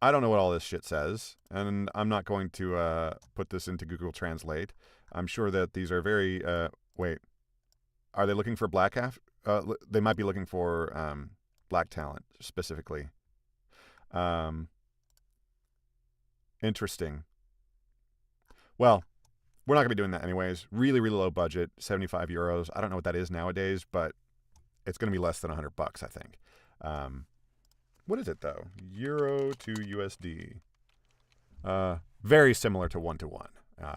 I don't know what all this shit says, and I'm not going to put this into Google Translate. I'm sure that these are very... wait. Are they looking for black they might be looking for black talent, specifically. Interesting. Well, we're not going to be doing that anyways. Really, really low budget, 75 euros. I don't know what that is nowadays, but it's going to be less than $100, I think. What is it, though? Euro to USD. Very similar to one-to-one.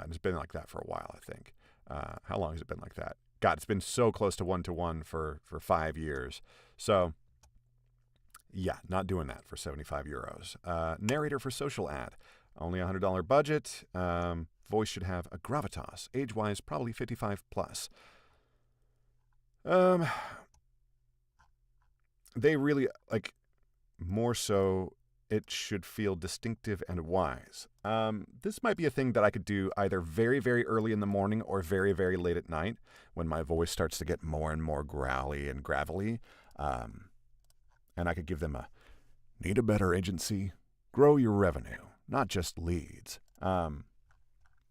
It's been like that for a while, I think. How long has it been like that? God, it's been so close to one-to-one for 5 years. So, yeah, not doing that for 75 euros. Narrator for social ad. Only $100 budget. Voice should have a gravitas. Age-wise, probably 55 plus. They really, like, more so, it should feel distinctive and wise. This might be a thing that I could do either very, very early in the morning or very, very late at night when my voice starts to get more and more growly and gravelly. And I could give them need a better agency, grow your revenue, not just leads.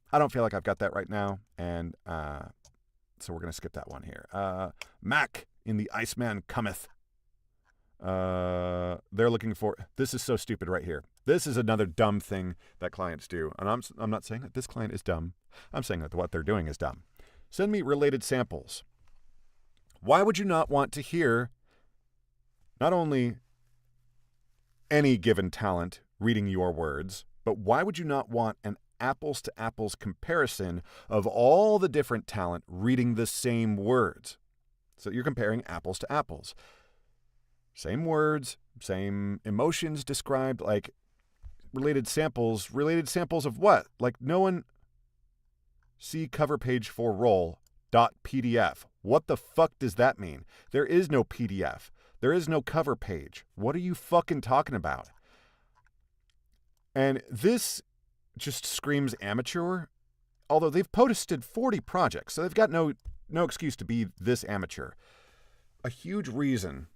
I don't feel like I've got that right now, and so we're going to skip that one here. Mac in the Iceman Cometh. They're looking for... This is so stupid right here. This is another dumb thing that clients do. And I'm not saying that this client is dumb. I'm saying that what they're doing is dumb. Send me related samples. Why would you not want to hear not only any given talent reading your words, but why would you not want an apples-to-apples comparison of all the different talent reading the same words? So you're comparing apples to apples. Same words, same emotions described, like related samples of what? Like no one... See cover page for roll.pdf. What the fuck does that mean? There is no PDF. There is no cover page. What are you fucking talking about? And this just screams amateur, although they've posted 40 projects, so they've got no excuse to be this amateur. A huge reason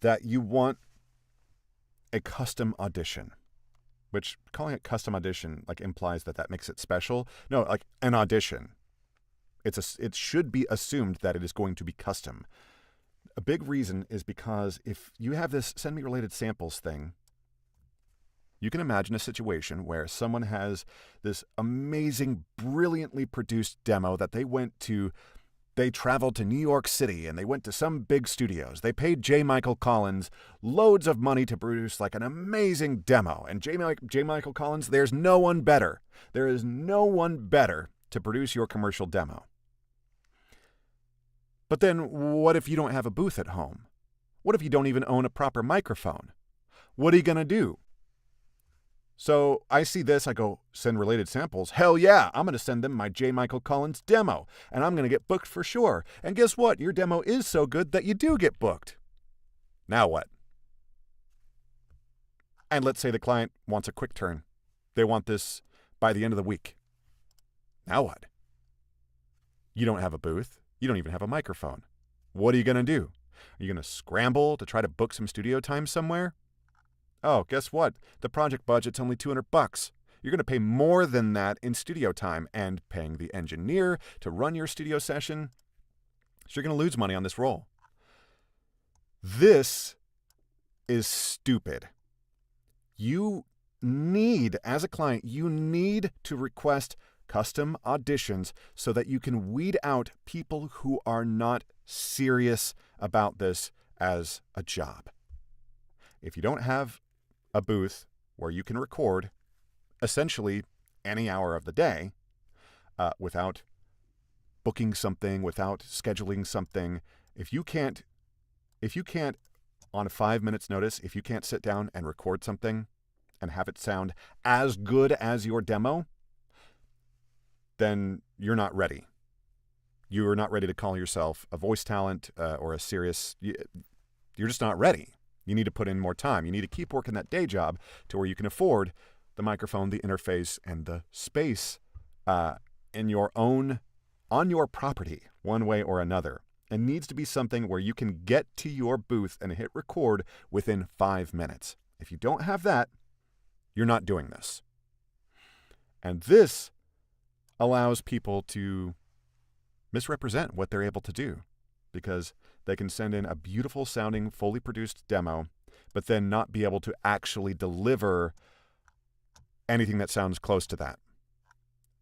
that you want a custom audition, which calling it custom audition like implies that makes it special. No, like an audition. It should be assumed that it is going to be custom. A big reason is because if you have this send me related samples thing, you can imagine a situation where someone has this amazing, brilliantly produced demo that they went to they traveled to New York City and they went to some big studios. They paid J. Michael Collins loads of money to produce like an amazing demo. And J. Michael Collins, there's no one better. There is no one better to produce your commercial demo. But then what if you don't have a booth at home? What if you don't even own a proper microphone? What are you going to do? So I see this, I go, send related samples. Hell yeah, I'm going to send them my J. Michael Collins demo, and I'm going to get booked for sure. And guess what? Your demo is so good that you do get booked. Now what? And let's say the client wants a quick turn. They want this by the end of the week. Now what? You don't have a booth. You don't even have a microphone. What are you going to do? Are you going to scramble to try to book some studio time somewhere? Oh, guess what? The project budget's only $200. You're going to pay more than that in studio time and paying the engineer to run your studio session. So you're going to lose money on this role. This is stupid. You need, as a client, you need to request custom auditions so that you can weed out people who are not serious about this as a job. If you don't have a booth where you can record essentially any hour of the day without booking something, without scheduling something, if you can't on 5 minutes notice, if you can't sit down and record something and have it sound as good as your demo, then you're not ready. You are not ready to call yourself a voice talent or a serious, you're just not ready. You need to put in more time. You need to keep working that day job to where you can afford the microphone, the interface, and the space in your own, on your property, one way or another. It needs to be something where you can get to your booth and hit record within 5 minutes. If you don't have that, you're not doing this. And this allows people to misrepresent what they're able to do, because they can send in a beautiful sounding, fully produced demo, but then not be able to actually deliver anything that sounds close to that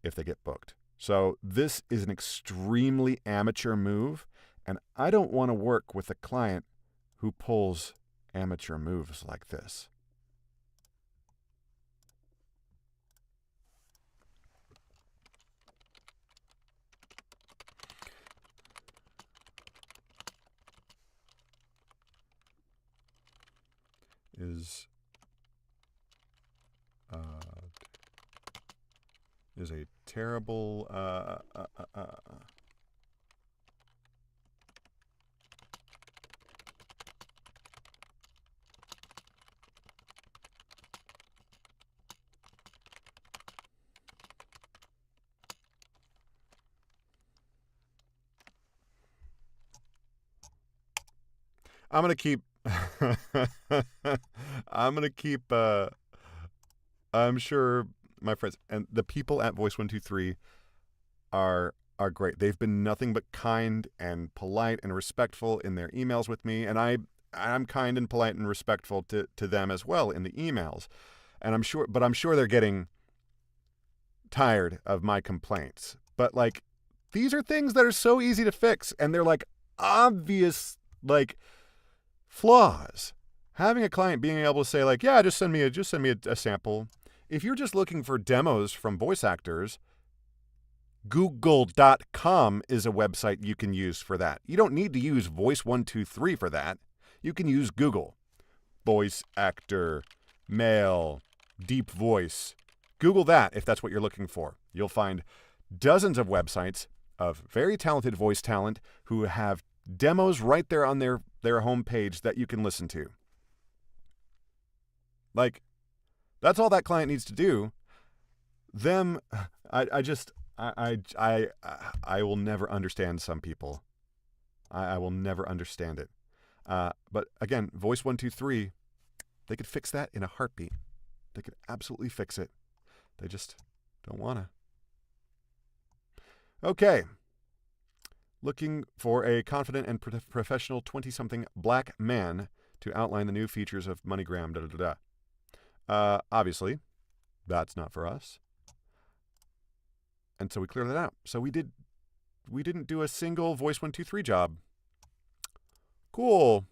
if they get booked. So this is an extremely amateur move, and I don't want to work with a client who pulls amateur moves like this. Is a terrible I'm going to keep I'm sure my friends and the people at Voice123 are great. They've been nothing but kind and polite and respectful in their emails with me, and I'm kind and polite and respectful to them as well in the emails. And I'm sure they're getting tired of my complaints. But like, these are things that are so easy to fix, and they're like obvious like flaws. Having a client being able to say like, yeah, just send me a sample. If you're just looking for demos from voice actors, Google.com is a website you can use for that. You don't need to use Voice123 for that. You can use Google. Voice actor, male, deep voice. Google that if that's what you're looking for. You'll find dozens of websites of very talented voice talent who have demos right there on their homepage that you can listen to. Like, that's all that client needs to do. I will never understand some people. I will never understand it. But again, Voice123, they could fix that in a heartbeat. They could absolutely fix it. They just don't want to. Okay. Looking for a confident and professional 20-something black man to outline the new features of MoneyGram, obviously, that's not for us. And so we cleared that out. So we we didn't do a single Voice123 job. Cool.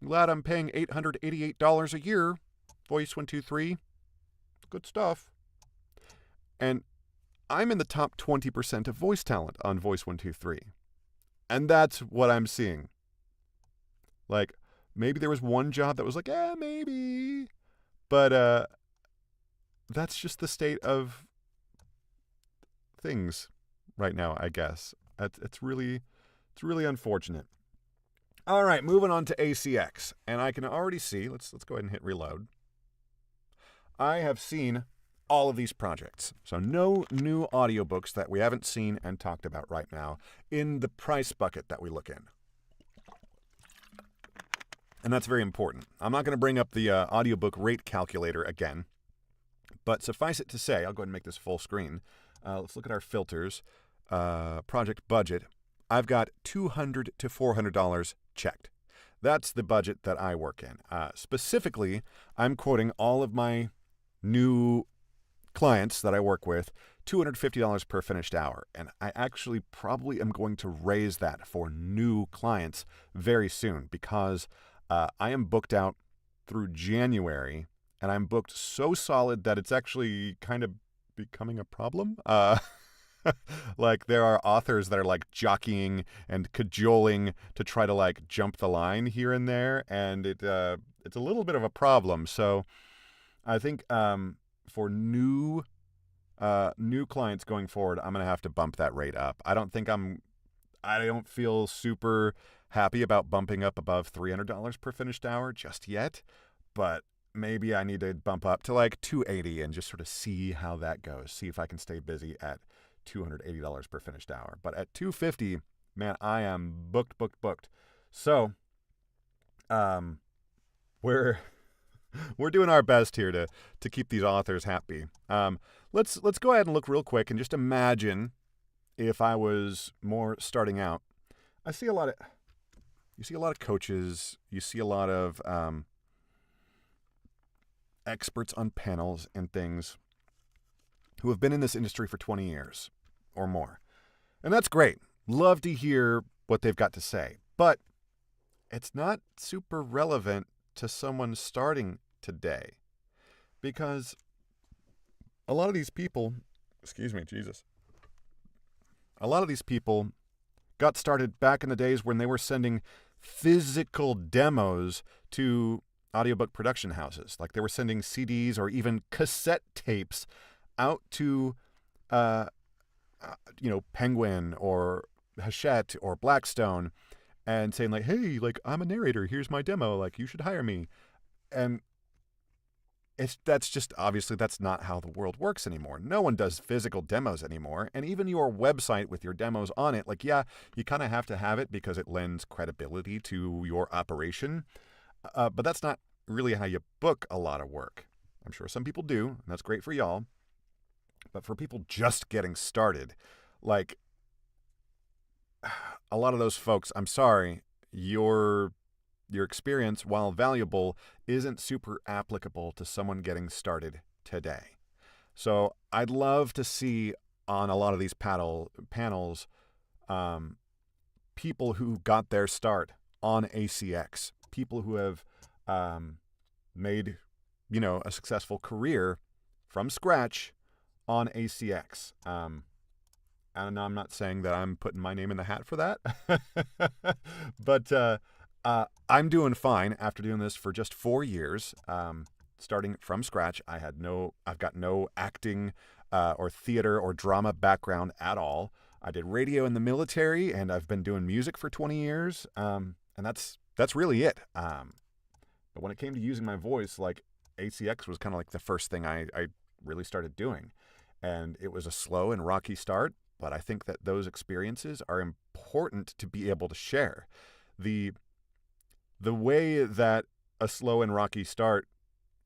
Glad I'm paying $888 a year, Voice123. Good stuff. And I'm in the top 20% of voice talent on Voice123. And that's what I'm seeing. Like, maybe there was one job that was like, maybe. But that's just the state of things right now, I guess. It's really unfortunate. All right, moving on to ACX. And I can already see, let's go ahead and hit reload. I have seen all of these projects. So no new audiobooks that we haven't seen and talked about right now in the price bucket that we look in. And that's very important. I'm not going to bring up the audiobook rate calculator again, but suffice it to say, I'll go ahead and make this full screen. Let's look at our filters. Project budget. I've got $200 to $400 checked. That's the budget that I work in. Specifically, I'm quoting all of my new clients that I work with $250 per finished hour. And I actually probably am going to raise that for new clients very soon because I am booked out through January, and I'm booked so solid that it's actually kind of becoming a problem. Like there are authors that are like jockeying and cajoling to try to like jump the line here and there, and it's a little bit of a problem. So I think for new clients going forward, I'm gonna have to bump that rate up. I don't feel super happy about bumping up above $300 per finished hour just yet, but maybe I need to bump up to like $280 and just sort of see how that goes. See if I can stay busy at $280 per finished hour. But at $250, man, I am booked. So, we're doing our best here to keep these authors happy. Let's go ahead and look real quick and just imagine if I was more starting out. You see a lot of coaches, you see a lot of experts on panels and things who have been in this industry for 20 years or more. And that's great. Love to hear what they've got to say. But it's not super relevant to someone starting today because a lot of these people, a lot of these people got started back in the days when they were sending physical demos to audiobook production houses. Like they were sending CDs or even cassette tapes out to, Penguin or Hachette or Blackstone and saying like, hey, like I'm a narrator. Here's my demo. Like you should hire me. And that's not how the world works anymore. No one does physical demos anymore. And even your website with your demos on it, like, yeah, you kind of have to have it because it lends credibility to your operation. But that's not really how you book a lot of work. I'm sure some people do, and that's great for y'all. But for people just getting started, like a lot of those folks, I'm sorry, your experience, while valuable, isn't super applicable to someone getting started today. So I'd love to see on a lot of these panels people who got their start on ACX, people who have made, a successful career from scratch on ACX. And I'm not saying that I'm putting my name in the hat for that, but I'm doing fine after doing this for just 4 years, starting from scratch. I've got no acting or theater or drama background at all. I did radio in the military, and I've been doing music for 20 years, and that's really it. But when it came to using my voice, like ACX was kind of like the first thing I really started doing, and it was a slow and rocky start. But I think that those experiences are important to be able to share. The way that a slow and rocky start,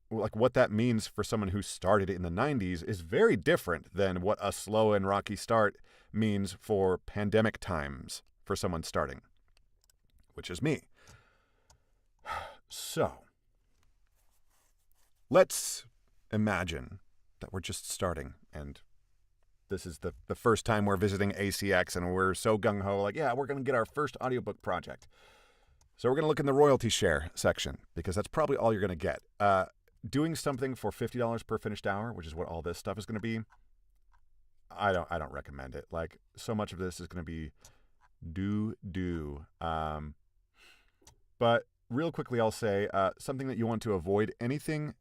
like what that means for someone who started in the 90s is very different than what a slow and rocky start means for pandemic times for someone starting, which is me. So, let's imagine that we're just starting and this is the first time we're visiting ACX and we're so gung-ho, like, yeah, we're going to get our first audiobook project. So we're going to look in the royalty share section because that's probably all you're going to get. Doing something for $50 per finished hour, which is what all this stuff is going to be, I don't recommend it. Like, so much of this is going to be but real quickly, I'll say something that you want to avoid. Anything,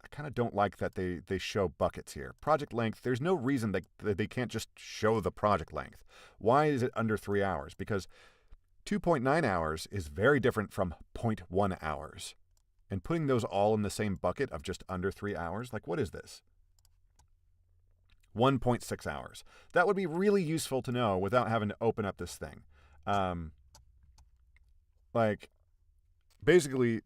I kind of don't like that they show buckets here. Project length, there's no reason that they can't just show the project length. Why is it under 3 hours? Because 2.9 hours is very different from 0.1 hours. And putting those all in the same bucket of just under 3 hours, like, what is this? 1.6 hours. That would be really useful to know without having to open up this thing. Like, basically,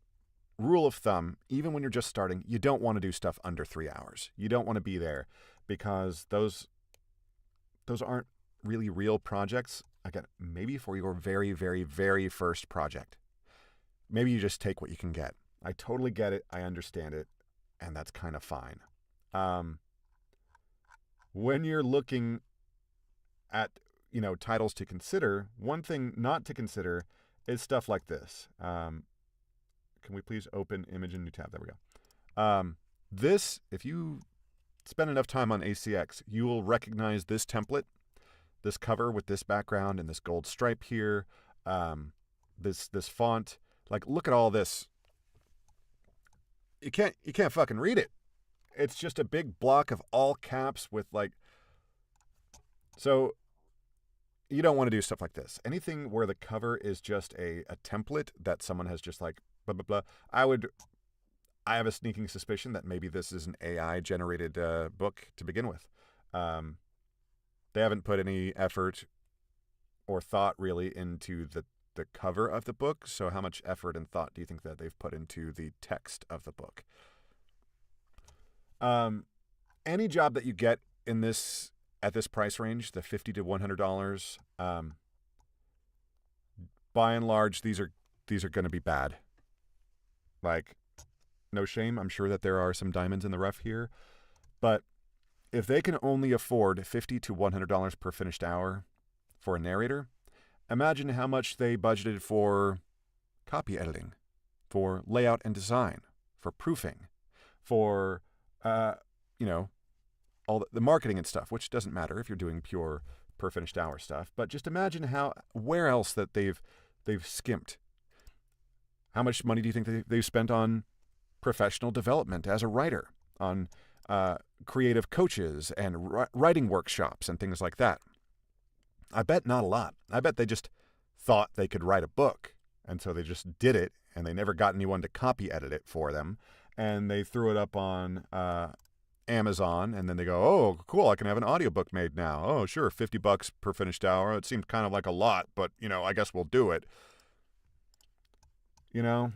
rule of thumb, even when you're just starting, you don't want to do stuff under 3 hours. You don't want to be there because those aren't really real projects. Again, maybe for your very, very, very first project. Maybe you just take what you can get. I totally get it. I understand it. And that's kind of fine. When you're looking at, titles to consider, one thing not to consider is stuff like this. Can we please open image in new tab? There we go. This, if you spend enough time on ACX, you will recognize this template, this cover with this background and this gold stripe here, this font. Like, look at all this. You can't fucking read it. It's just a big block of all caps with so you don't want to do stuff like this. Anything where the cover is just a template that someone has just like blah, blah, blah. I have a sneaking suspicion that maybe this is an AI generated book to begin with. They haven't put any effort or thought really into the cover of the book. So how much effort and thought do you think that they've put into the text of the book? Any job that you get in this at this price range, the $50 to $100, by and large, these are going to be bad. Like, no shame. I'm sure that there are some diamonds in the rough here, but if they can only afford $50 to $100 per finished hour for a narrator, imagine how much they budgeted for copy editing, for layout and design, for proofing, for all the marketing and stuff, which doesn't matter if you're doing pure per finished hour stuff. But just imagine where else that they've skimped. How much money do you think they've spent on professional development as a writer, on creative coaches and writing workshops and things like that? I bet not a lot. I bet they just thought they could write a book, and so they just did it, and they never got anyone to copy edit it for them, and they threw it up on Amazon, and then they go, oh, cool, I can have an audiobook made now. Oh, sure, $50 per finished hour. It seemed kind of like a lot, but, I guess we'll do it. You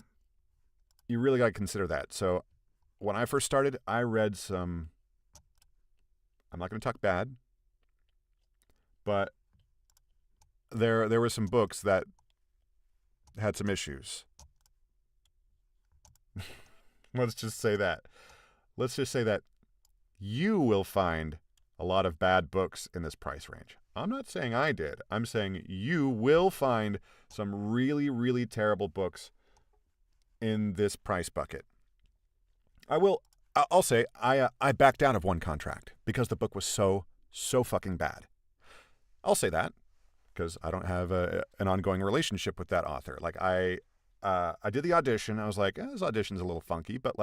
really got to consider that. So when I first started, I read some, I'm not going to talk bad, but there were some books that had some issues. Let's just say that. Let's just say that you will find a lot of bad books in this price range. I'm not saying I did. I'm saying you will find some really, really terrible books in this price bucket. I'll say I backed out of one contract because the book was so fucking bad. I'll say that because I don't have an ongoing relationship with that author. Like, I did the audition. I was like, this audition's a little funky, but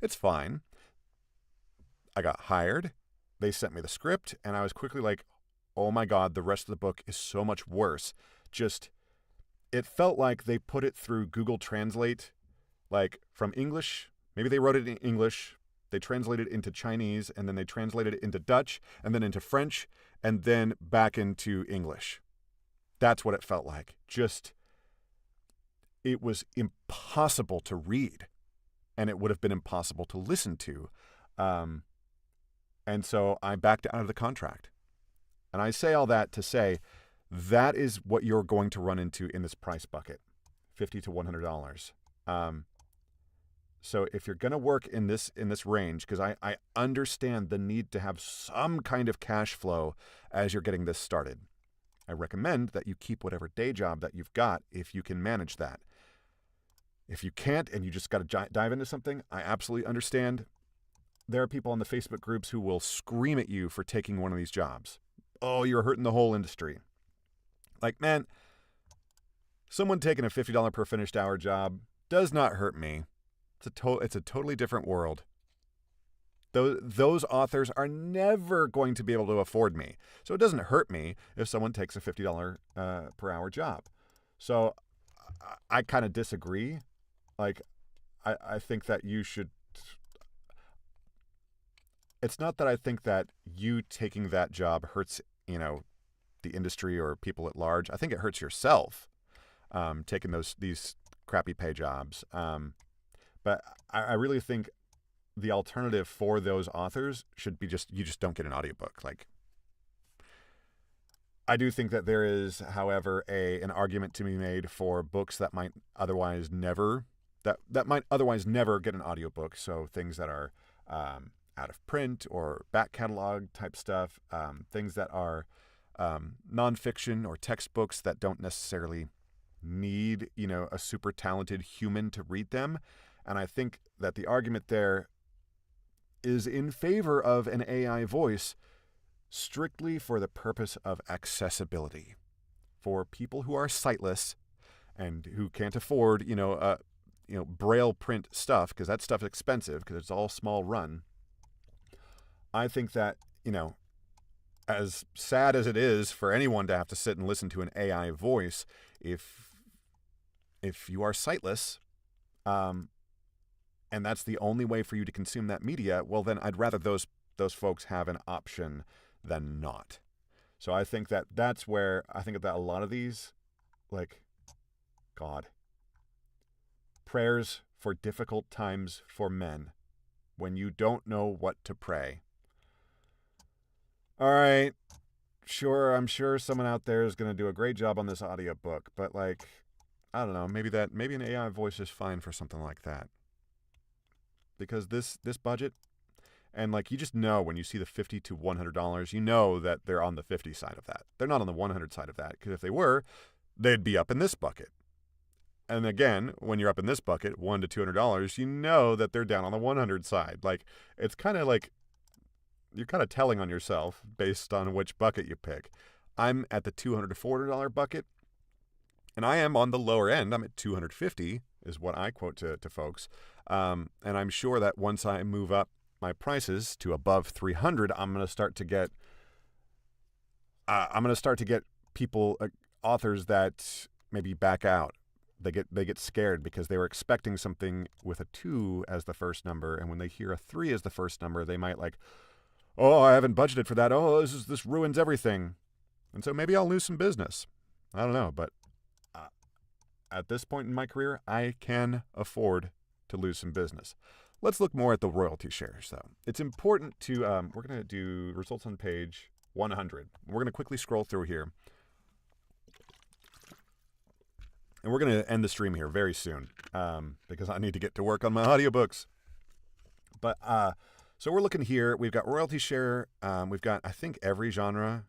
it's fine. I got hired. They sent me the script, and I was quickly like, oh my God, the rest of the book is so much worse. It felt like they put it through Google Translate, from English. Maybe they wrote it in English. They translated it into Chinese, and then they translated it into Dutch, and then into French, and then back into English. That's what it felt like. It was impossible to read, and it would have been impossible to listen to. And so I backed out of the contract. And I say all that to say that is what you're going to run into in this price bucket, $50 to $100. So if you're going to work in this range, because I understand the need to have some kind of cash flow as you're getting this started, I recommend that you keep whatever day job that you've got if you can manage that. If you can't and you just got to dive into something, I absolutely understand. There are people on the Facebook groups who will scream at you for taking one of these jobs. Oh, you're hurting the whole industry. Like, man, someone taking a $50 per finished hour job does not hurt me. It's a totally different world. Those authors are never going to be able to afford me. So it doesn't hurt me if someone takes a $50 per hour job. So I kind of disagree. Like, I think that you should... It's not that I think that you taking that job hurts, the industry or people at large. I think it hurts yourself, taking these crappy pay jobs. But I really think the alternative for those authors should be you just don't get an audiobook. Like, I do think that there is, however, an argument to be made for books that might otherwise never get an audiobook. So things that are out of print or back catalog type stuff, things that are nonfiction or textbooks that don't necessarily need, a super talented human to read them. And I think that the argument there is in favor of an AI voice strictly for the purpose of accessibility. For people who are sightless and who can't afford, braille print stuff, because that stuff's expensive because it's all small run. I think that, as sad as it is for anyone to have to sit and listen to an AI voice, if you are sightless, and that's the only way for you to consume that media, well, then I'd rather those folks have an option than not. So I think that's where I think that a lot of these, like, God, prayers for difficult times for men when you don't know what to pray. All right, sure, I'm sure someone out there is going to do a great job on this audiobook, but like, I don't know, maybe an AI voice is fine for something like that. Because this budget, and like, you just know when you see the $50 to $100, you know that they're on the 50 side of that. They're not on the 100 side of that, because if they were, they'd be up in this bucket. And again, when you're up in this bucket, $100 to $200, you know that they're down on the 100 side. Like, it's kind of like you're kind of telling on yourself based on which bucket you pick. I'm at the $200 to $400 bucket, and I am on the lower end. I'm at $250 is what I quote to folks. And I'm sure that once I move up my prices to above $300, I'm going to start to get people, authors that maybe back out. They get scared because they were expecting something with a 2 as the first number, and when they hear a 3 as the first number, they might like, oh, I haven't budgeted for that. Oh, this ruins everything. And so maybe I'll lose some business. I don't know, but at this point in my career, I can afford to lose some business. Let's look more at the royalty shares, though. It's important to, we're going to do results on page 100. We're going to quickly scroll through here. And we're going to end the stream here very soon because I need to get to work on my audiobooks. But so we're looking here. We've got royalty share. We've got, I think, every genre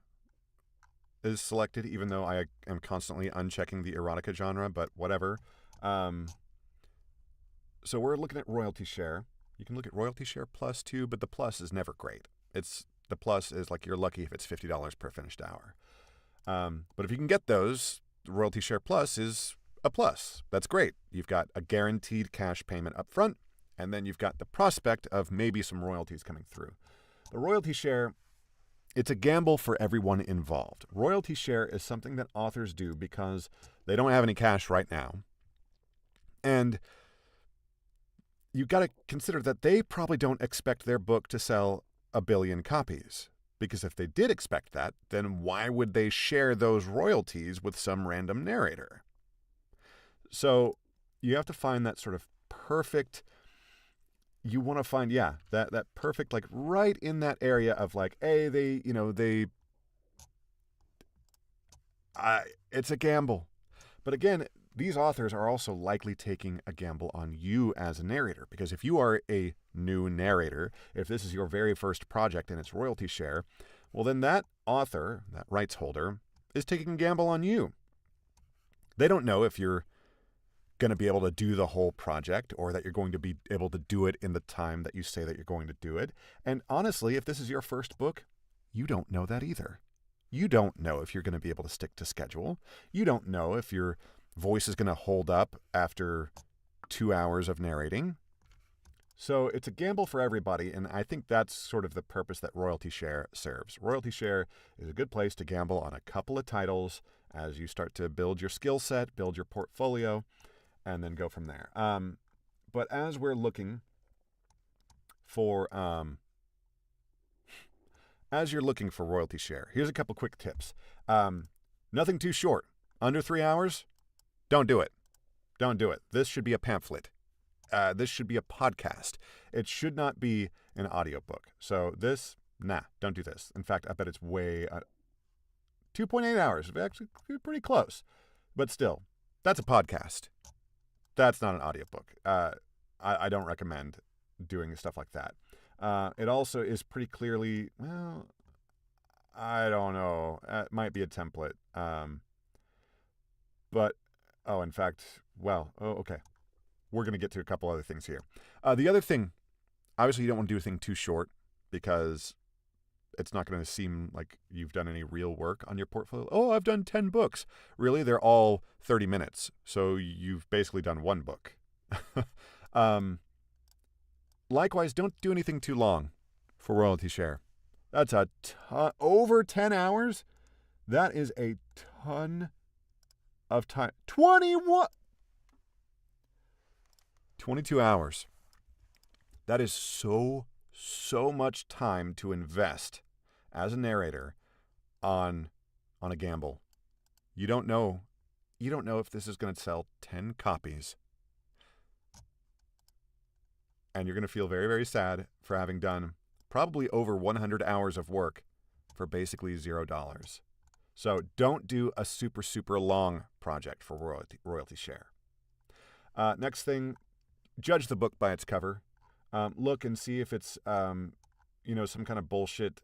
is selected, even though I am constantly unchecking the erotica genre, but whatever. So we're looking at royalty share. You can look at royalty share plus too, but the plus is never great. The plus is like you're lucky if it's $50 per finished hour. But if you can get those, the royalty share plus is a plus. That's great. You've got a guaranteed cash payment up front, and then you've got the prospect of maybe some royalties coming through. The royalty share, it's a gamble for everyone involved. Royalty share is something that authors do because they don't have any cash right now. And you've got to consider that they probably don't expect their book to sell 1 billion copies. Because if they did expect that, then why would they share those royalties with some random narrator? So you have to find that sort of perfect, you want to find, that perfect, like right in that area of like, it's a gamble. But again, these authors are also likely taking a gamble on you as a narrator, because if you are a new narrator, if this is your very first project and it's royalty share, well, then that author, that rights holder, is taking a gamble on you. They don't know if you're going to be able to do the whole project or that you're going to be able to do it in the time that you say that you're going to do it. And honestly, if this is your first book, you don't know that either. You don't know if you're going to be able to stick to schedule. You don't know if your voice is going to hold up after 2 hours of narrating. So it's a gamble for everybody, and I think that's sort of the purpose that royalty share serves. Royalty share is a good place to gamble on a couple of titles as you start to build your skill set, build your portfolio, and then go from there. But as we're looking for, as you're looking for royalty share, here's a couple quick tips. Nothing too short. Under 3 hours, don't do it. Don't do it. This should be a pamphlet. This should be a podcast. It should not be an audiobook. So this, don't do this. In fact, I bet it's way 2.8 hours. Actually, pretty close. But still, that's a podcast. That's not an audiobook. I don't recommend doing stuff like that. It also is pretty clearly, well, I don't know. It might be a template. In fact, okay. We're going to get to a couple other things here. The other thing, obviously you don't want to do a thing too short because it's not going to seem like you've done any real work on your portfolio. Oh, I've done 10 books. Really? They're all 30 minutes. So you've basically done one book. Likewise, don't do anything too long for royalty share. That's a ton, over 10 hours. That is a ton of time. 22 hours. That is so much time to invest as a narrator on a gamble. You don't know if this is going to sell 10 copies. And you're going to feel very, very sad for having done probably over 100 hours of work for basically $0. So don't do a super, super long project for royalty share. Next thing, judge the book by its cover. Look and see if it's, some kind of bullshit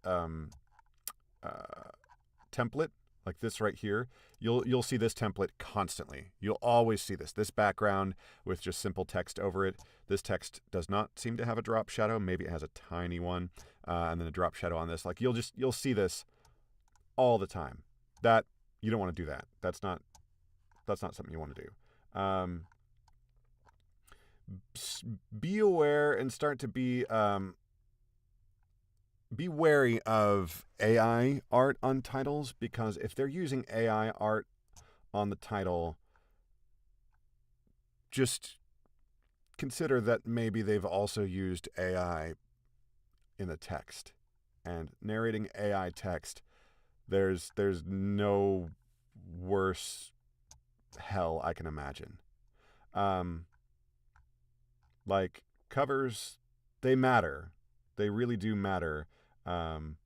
template like this right here. You'll see this template constantly. You'll always see this background with just simple text over it. This text does not seem to have a drop shadow. Maybe it has a tiny one, and then a drop shadow on this. Like you'll see this all the time. That you don't want to do that. That's not something you want to do. Be aware and start to be wary of AI art on titles, because if they're using AI art on the title, just consider that maybe they've also used AI in the text. And narrating AI text, there's no worse hell I can imagine. Like covers, they matter. They really do matter. I'm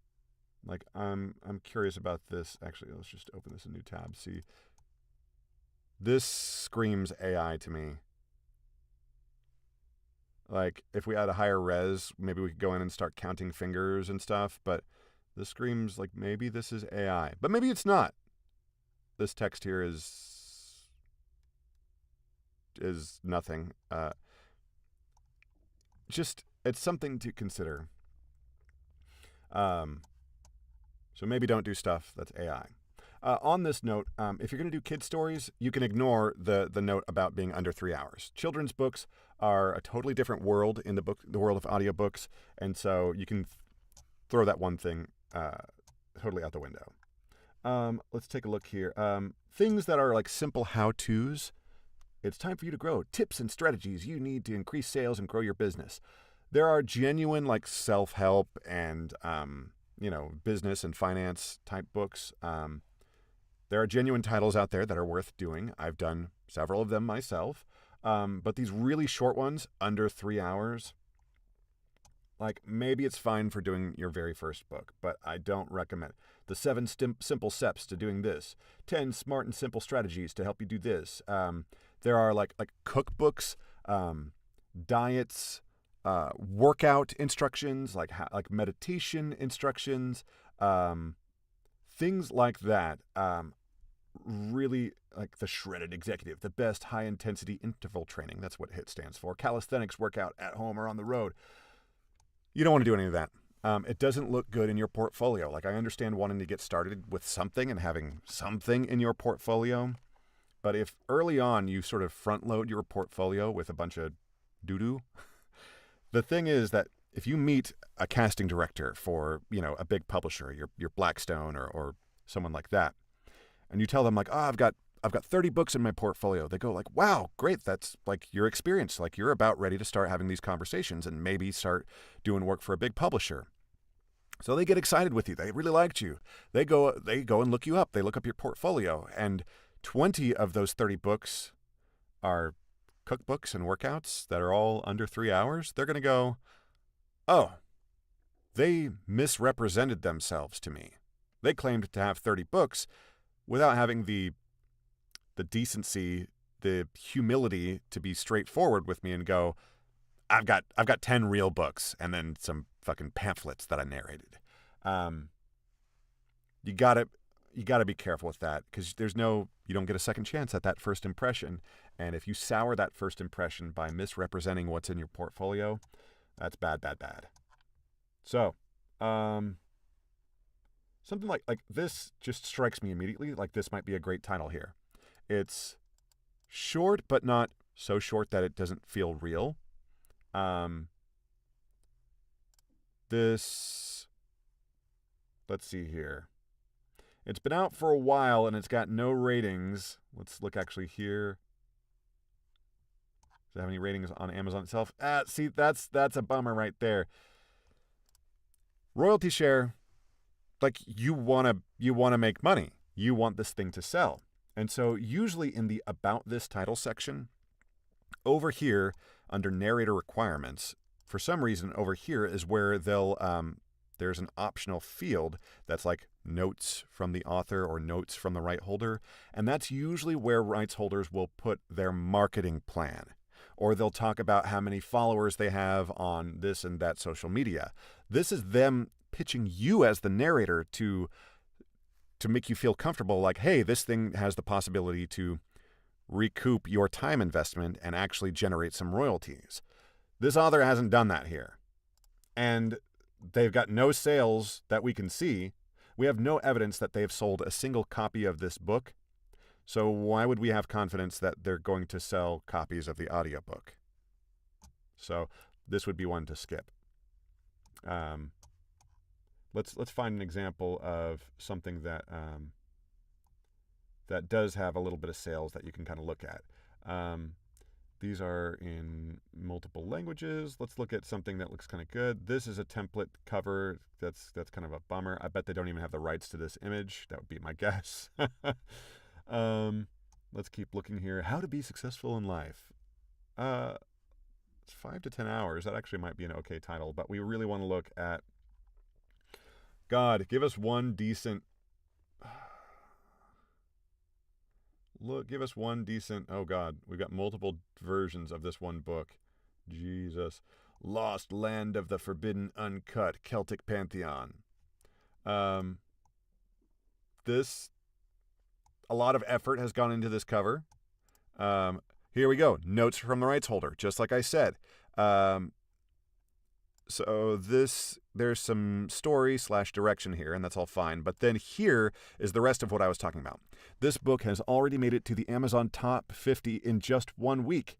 curious about this. Actually, let's just open this a new tab. See, this screams AI to me. Like if we had a higher res, maybe we could go in and start counting fingers and stuff. But this screams like maybe this is AI, but maybe it's not. This text here is nothing. Just it's something to consider. So maybe don't do stuff that's AI. On this note, if you're going to do kid stories, you can ignore the note about being under 3 hours. Children's books are a totally different world in the world of audiobooks, and so you can throw that one thing totally out the window. Let's take a look here. Things that are like simple how-tos. It's time for you to grow. Tips and strategies you need to increase sales and grow your business. There are genuine like self-help and business and finance type books. There are genuine titles out there that are worth doing. I've done several of them myself. But these really short ones, under 3 hours, like maybe it's fine for doing your very first book, but I don't recommend. the 7 simple steps to doing this, 10 smart and simple strategies to help you do this. There are like cookbooks, diets, workout instructions, like meditation instructions, things like that. Really like the Shredded Executive, the best high-intensity interval training. That's what HIIT stands for. Calisthenics workout at home or on the road. You don't want to do any of that. It doesn't look good in your portfolio. Like, I understand wanting to get started with something and having something in your portfolio, but if early on you sort of front-load your portfolio with a bunch of doo-doo, the thing is that if you meet a casting director for, a big publisher, your Blackstone or someone like that, and you tell them like, oh, I've got 30 books in my portfolio. They go like, wow, great. That's like your experience. Like, you're about ready to start having these conversations and maybe start doing work for a big publisher. So they get excited with you. They really liked you. They go and look you up. They look up your portfolio, and 20 of those 30 books are cookbooks and workouts that are all under 3 hours. They're going to go, oh, they misrepresented themselves to me. They claimed to have 30 books without having the decency, the humility to be straightforward with me and go, I've got 10 real books and then some fucking pamphlets that I narrated. You gotta be careful with that, because you don't get a second chance at that first impression. And if you sour that first impression by misrepresenting what's in your portfolio, that's bad, bad, bad. So, something like this just strikes me immediately. Like, this might be a great title here. It's short, but not so short that it doesn't feel real. Let's see here. It's been out for a while and it's got no ratings. Let's look actually here. Does it have any ratings on Amazon itself? See, that's a bummer right there. Royalty share. Like, you want to make money. You want this thing to sell. And so usually in the About This title section, over here under narrator requirements, for some reason over here is where there's an optional field that's like notes from the author or notes from the right holder. And that's usually where rights holders will put their marketing plan, or they'll talk about how many followers they have on this and that social media. This is them pitching you as the narrator to make you feel comfortable, like, hey, this thing has the possibility to recoup your time investment and actually generate some royalties. This author hasn't done that here. And they've got no sales that we can see. We have no evidence that they've sold a single copy of this book. So why would we have confidence that they're going to sell copies of the audiobook? So this would be one to skip. Let's find an example of something that that does have a little bit of sales that you can kind of look at. These are in multiple languages. Let's look at something that looks kind of good. This is a template cover. That's kind of a bummer. I bet they don't even have the rights to this image. That would be my guess. Let's keep looking here. How to be successful in life. It's 5 to 10 hours. That actually might be an okay title, but we really want to look at, God, give us one decent, oh God, we've got multiple versions of this one book. Jesus. Lost Land of the Forbidden Uncut, Celtic Pantheon. A lot of effort has gone into this cover. Here we go. Notes from the rights holder, just like I said. So there's some story/direction here, and that's all fine. But then here is the rest of what I was talking about. This book has already made it to the Amazon Top 50 in just 1 week.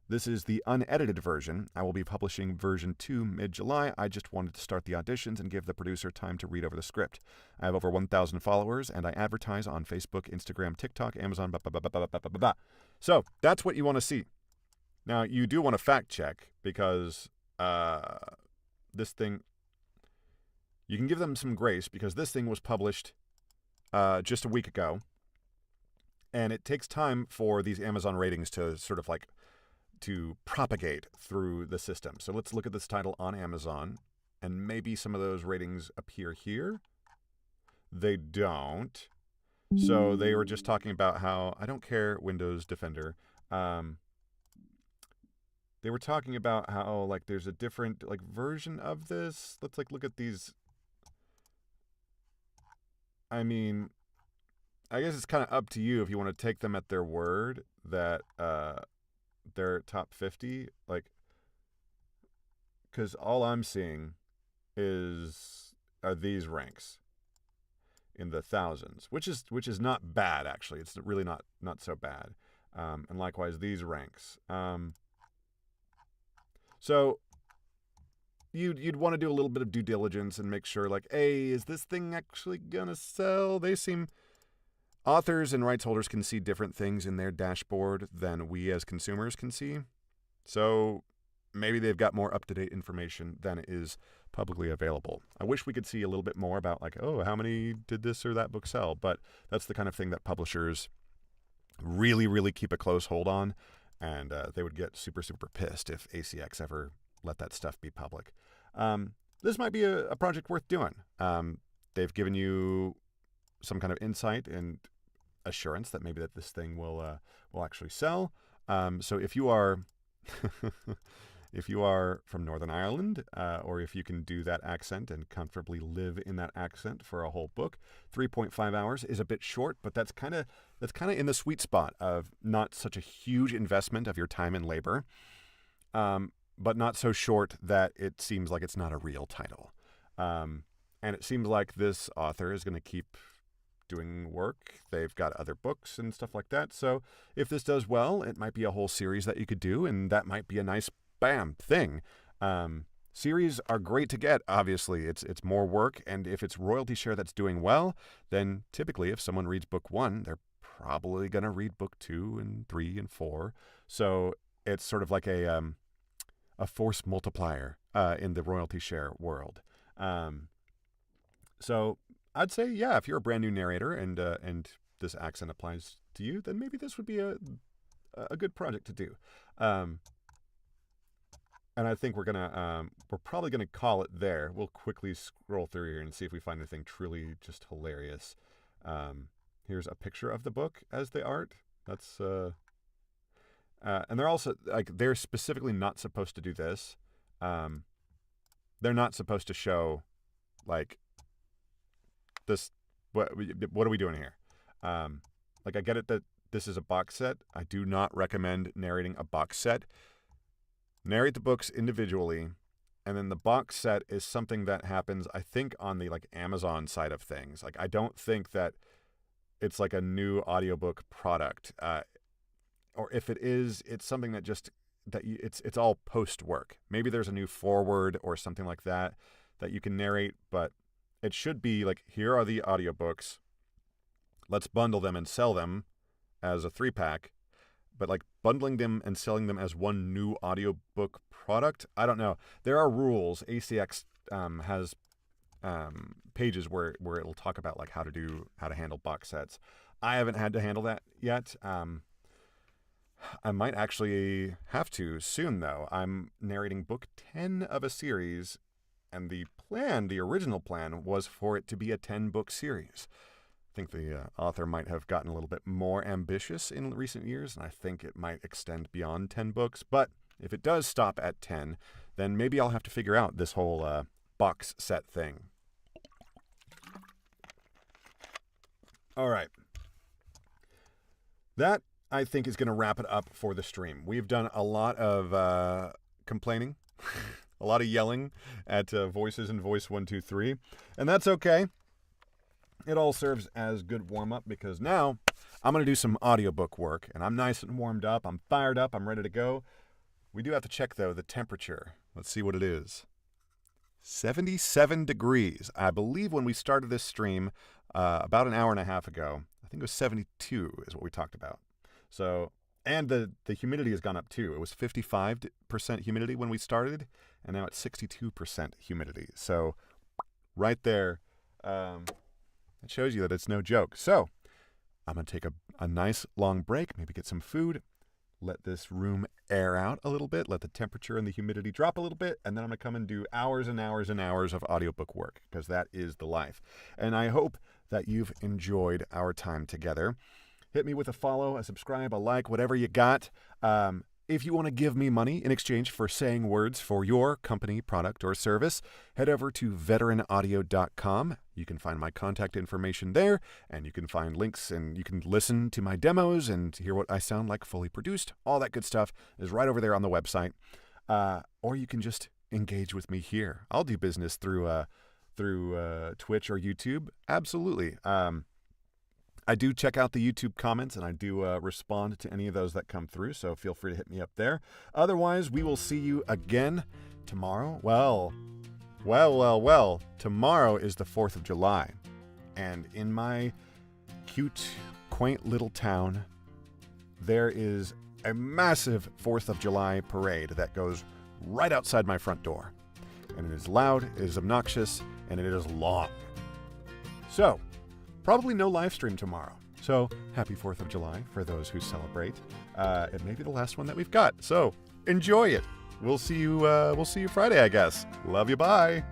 This is the unedited version. I will be publishing version 2 mid-July. I just wanted to start the auditions and give the producer time to read over the script. I have over 1,000 followers, and I advertise on Facebook, Instagram, TikTok, Amazon, blah, blah, blah, blah, blah, blah, blah. So that's what you want to see. Now, you do want to fact check, because this thing, you can give them some grace, because this thing was published just a week ago, and it takes time for these Amazon ratings to sort of like to propagate through the system. So let's look at this title on Amazon, and maybe some of those ratings appear here. they don't. So they were just talking about how, I don't care, Windows Defender. They were talking about how, like, there's a different, like, version of this. Let's, like, look at these. I mean, I guess it's kind of up to you if you want to take them at their word that they're top 50. Like, because all I'm seeing are these ranks in the thousands, which is not bad, actually. It's really not so bad. And likewise, these ranks. So you'd want to do a little bit of due diligence and make sure, like, hey, is this thing actually gonna sell? Authors and rights holders can see different things in their dashboard than we as consumers can see. So maybe they've got more up-to-date information than is publicly available. I wish we could see a little bit more about, like, oh, how many did this or that book sell? But that's the kind of thing that publishers really, really keep a close hold on, and they would get super, super pissed if ACX ever let that stuff be public. This might be a project worth doing. They've given you some kind of insight and assurance that maybe that this thing will actually sell. So if you are if you are from Northern Ireland, or if you can do that accent and comfortably live in that accent for a whole book, 3.5 hours is a bit short, but that's kind of in the sweet spot of not such a huge investment of your time and labor, but not so short that it seems like it's not a real title. And it seems like this author is going to keep doing work. They've got other books and stuff like that. So if this does well, it might be a whole series that you could do, and that might be a nice thing. Series are great to get, obviously. It's more work, and if it's royalty share that's doing well, then typically if someone reads book 1, they're probably going to read book 2 and 3 and 4. So it's sort of like a force multiplier in the royalty share world. So I'd say, yeah, if you're a brand new narrator and this accent applies to you, then maybe this would be a good project to do. And I think we're probably gonna call it there. We'll quickly scroll through here and see if we find anything truly just hilarious. Here's a picture of the book as the art. That's and they're also, like, they're specifically not supposed to do this. They're not supposed to show, like, this. What are we doing here? Like, I get it that this is a box set. I do not recommend narrating a box set. Narrate the books individually, and then the box set is something that happens, I think, on the, like, Amazon side of things. Like, I don't think that it's like a new audiobook product, or if it is, it's something that it's all post work. Maybe there's a new foreword or something like that you can narrate, but it should be like, here are the audiobooks. Let's bundle them and sell them as a 3-pack. But, like, bundling them and selling them as one new audiobook product, I don't know. There are rules. ACX has pages where it'll talk about, like, how to handle box sets. I haven't had to handle that yet. I might actually have to soon, though. I'm narrating book 10 of a series, and the original plan was for it to be a 10-book series. I think the author might have gotten a little bit more ambitious in recent years, and I think it might extend beyond 10 books. But if it does stop at 10, then maybe I'll have to figure out this whole box set thing. All right. That, I think, is going to wrap it up for the stream. We've done a lot of complaining, a lot of yelling at voices in Voice123, and that's okay. It all serves as good warm-up, because now I'm going to do some audiobook work, and I'm nice and warmed up. I'm fired up. I'm ready to go. We do have to check, though, the temperature. Let's see what it is. 77 degrees. I believe when we started this stream about an hour and a half ago, I think it was 72 is what we talked about. So, and the humidity has gone up, too. It was 55% humidity when we started, and now it's 62% humidity. So right there, it shows you that it's no joke. So I'm going to take a nice long break, maybe get some food, let this room air out a little bit, let the temperature and the humidity drop a little bit, and then I'm going to come and do hours and hours and hours of audiobook work, because that is the life. And I hope that you've enjoyed our time together. Hit me with a follow, a subscribe, a like, whatever you got. If you want to give me money in exchange for saying words for your company, product, or service, head over to veteranaudio.com. You can find my contact information there, and you can find links, and you can listen to my demos and hear what I sound like fully produced. All that good stuff is right over there on the website. Or you can just engage with me here. I'll do business through Twitch or YouTube. Absolutely. I do check out the YouTube comments, and I do respond to any of those that come through, so feel free to hit me up there. Otherwise, we will see you again tomorrow. Well. Tomorrow is the 4th of July, and in my cute, quaint little town, there is a massive 4th of July parade that goes right outside my front door. And it is loud, it is obnoxious, and it is long. So, probably no live stream tomorrow. So, happy 4th of July for those who celebrate. It may be the last one that we've got. So, enjoy it. We'll see you Friday, I guess. Love you. Bye.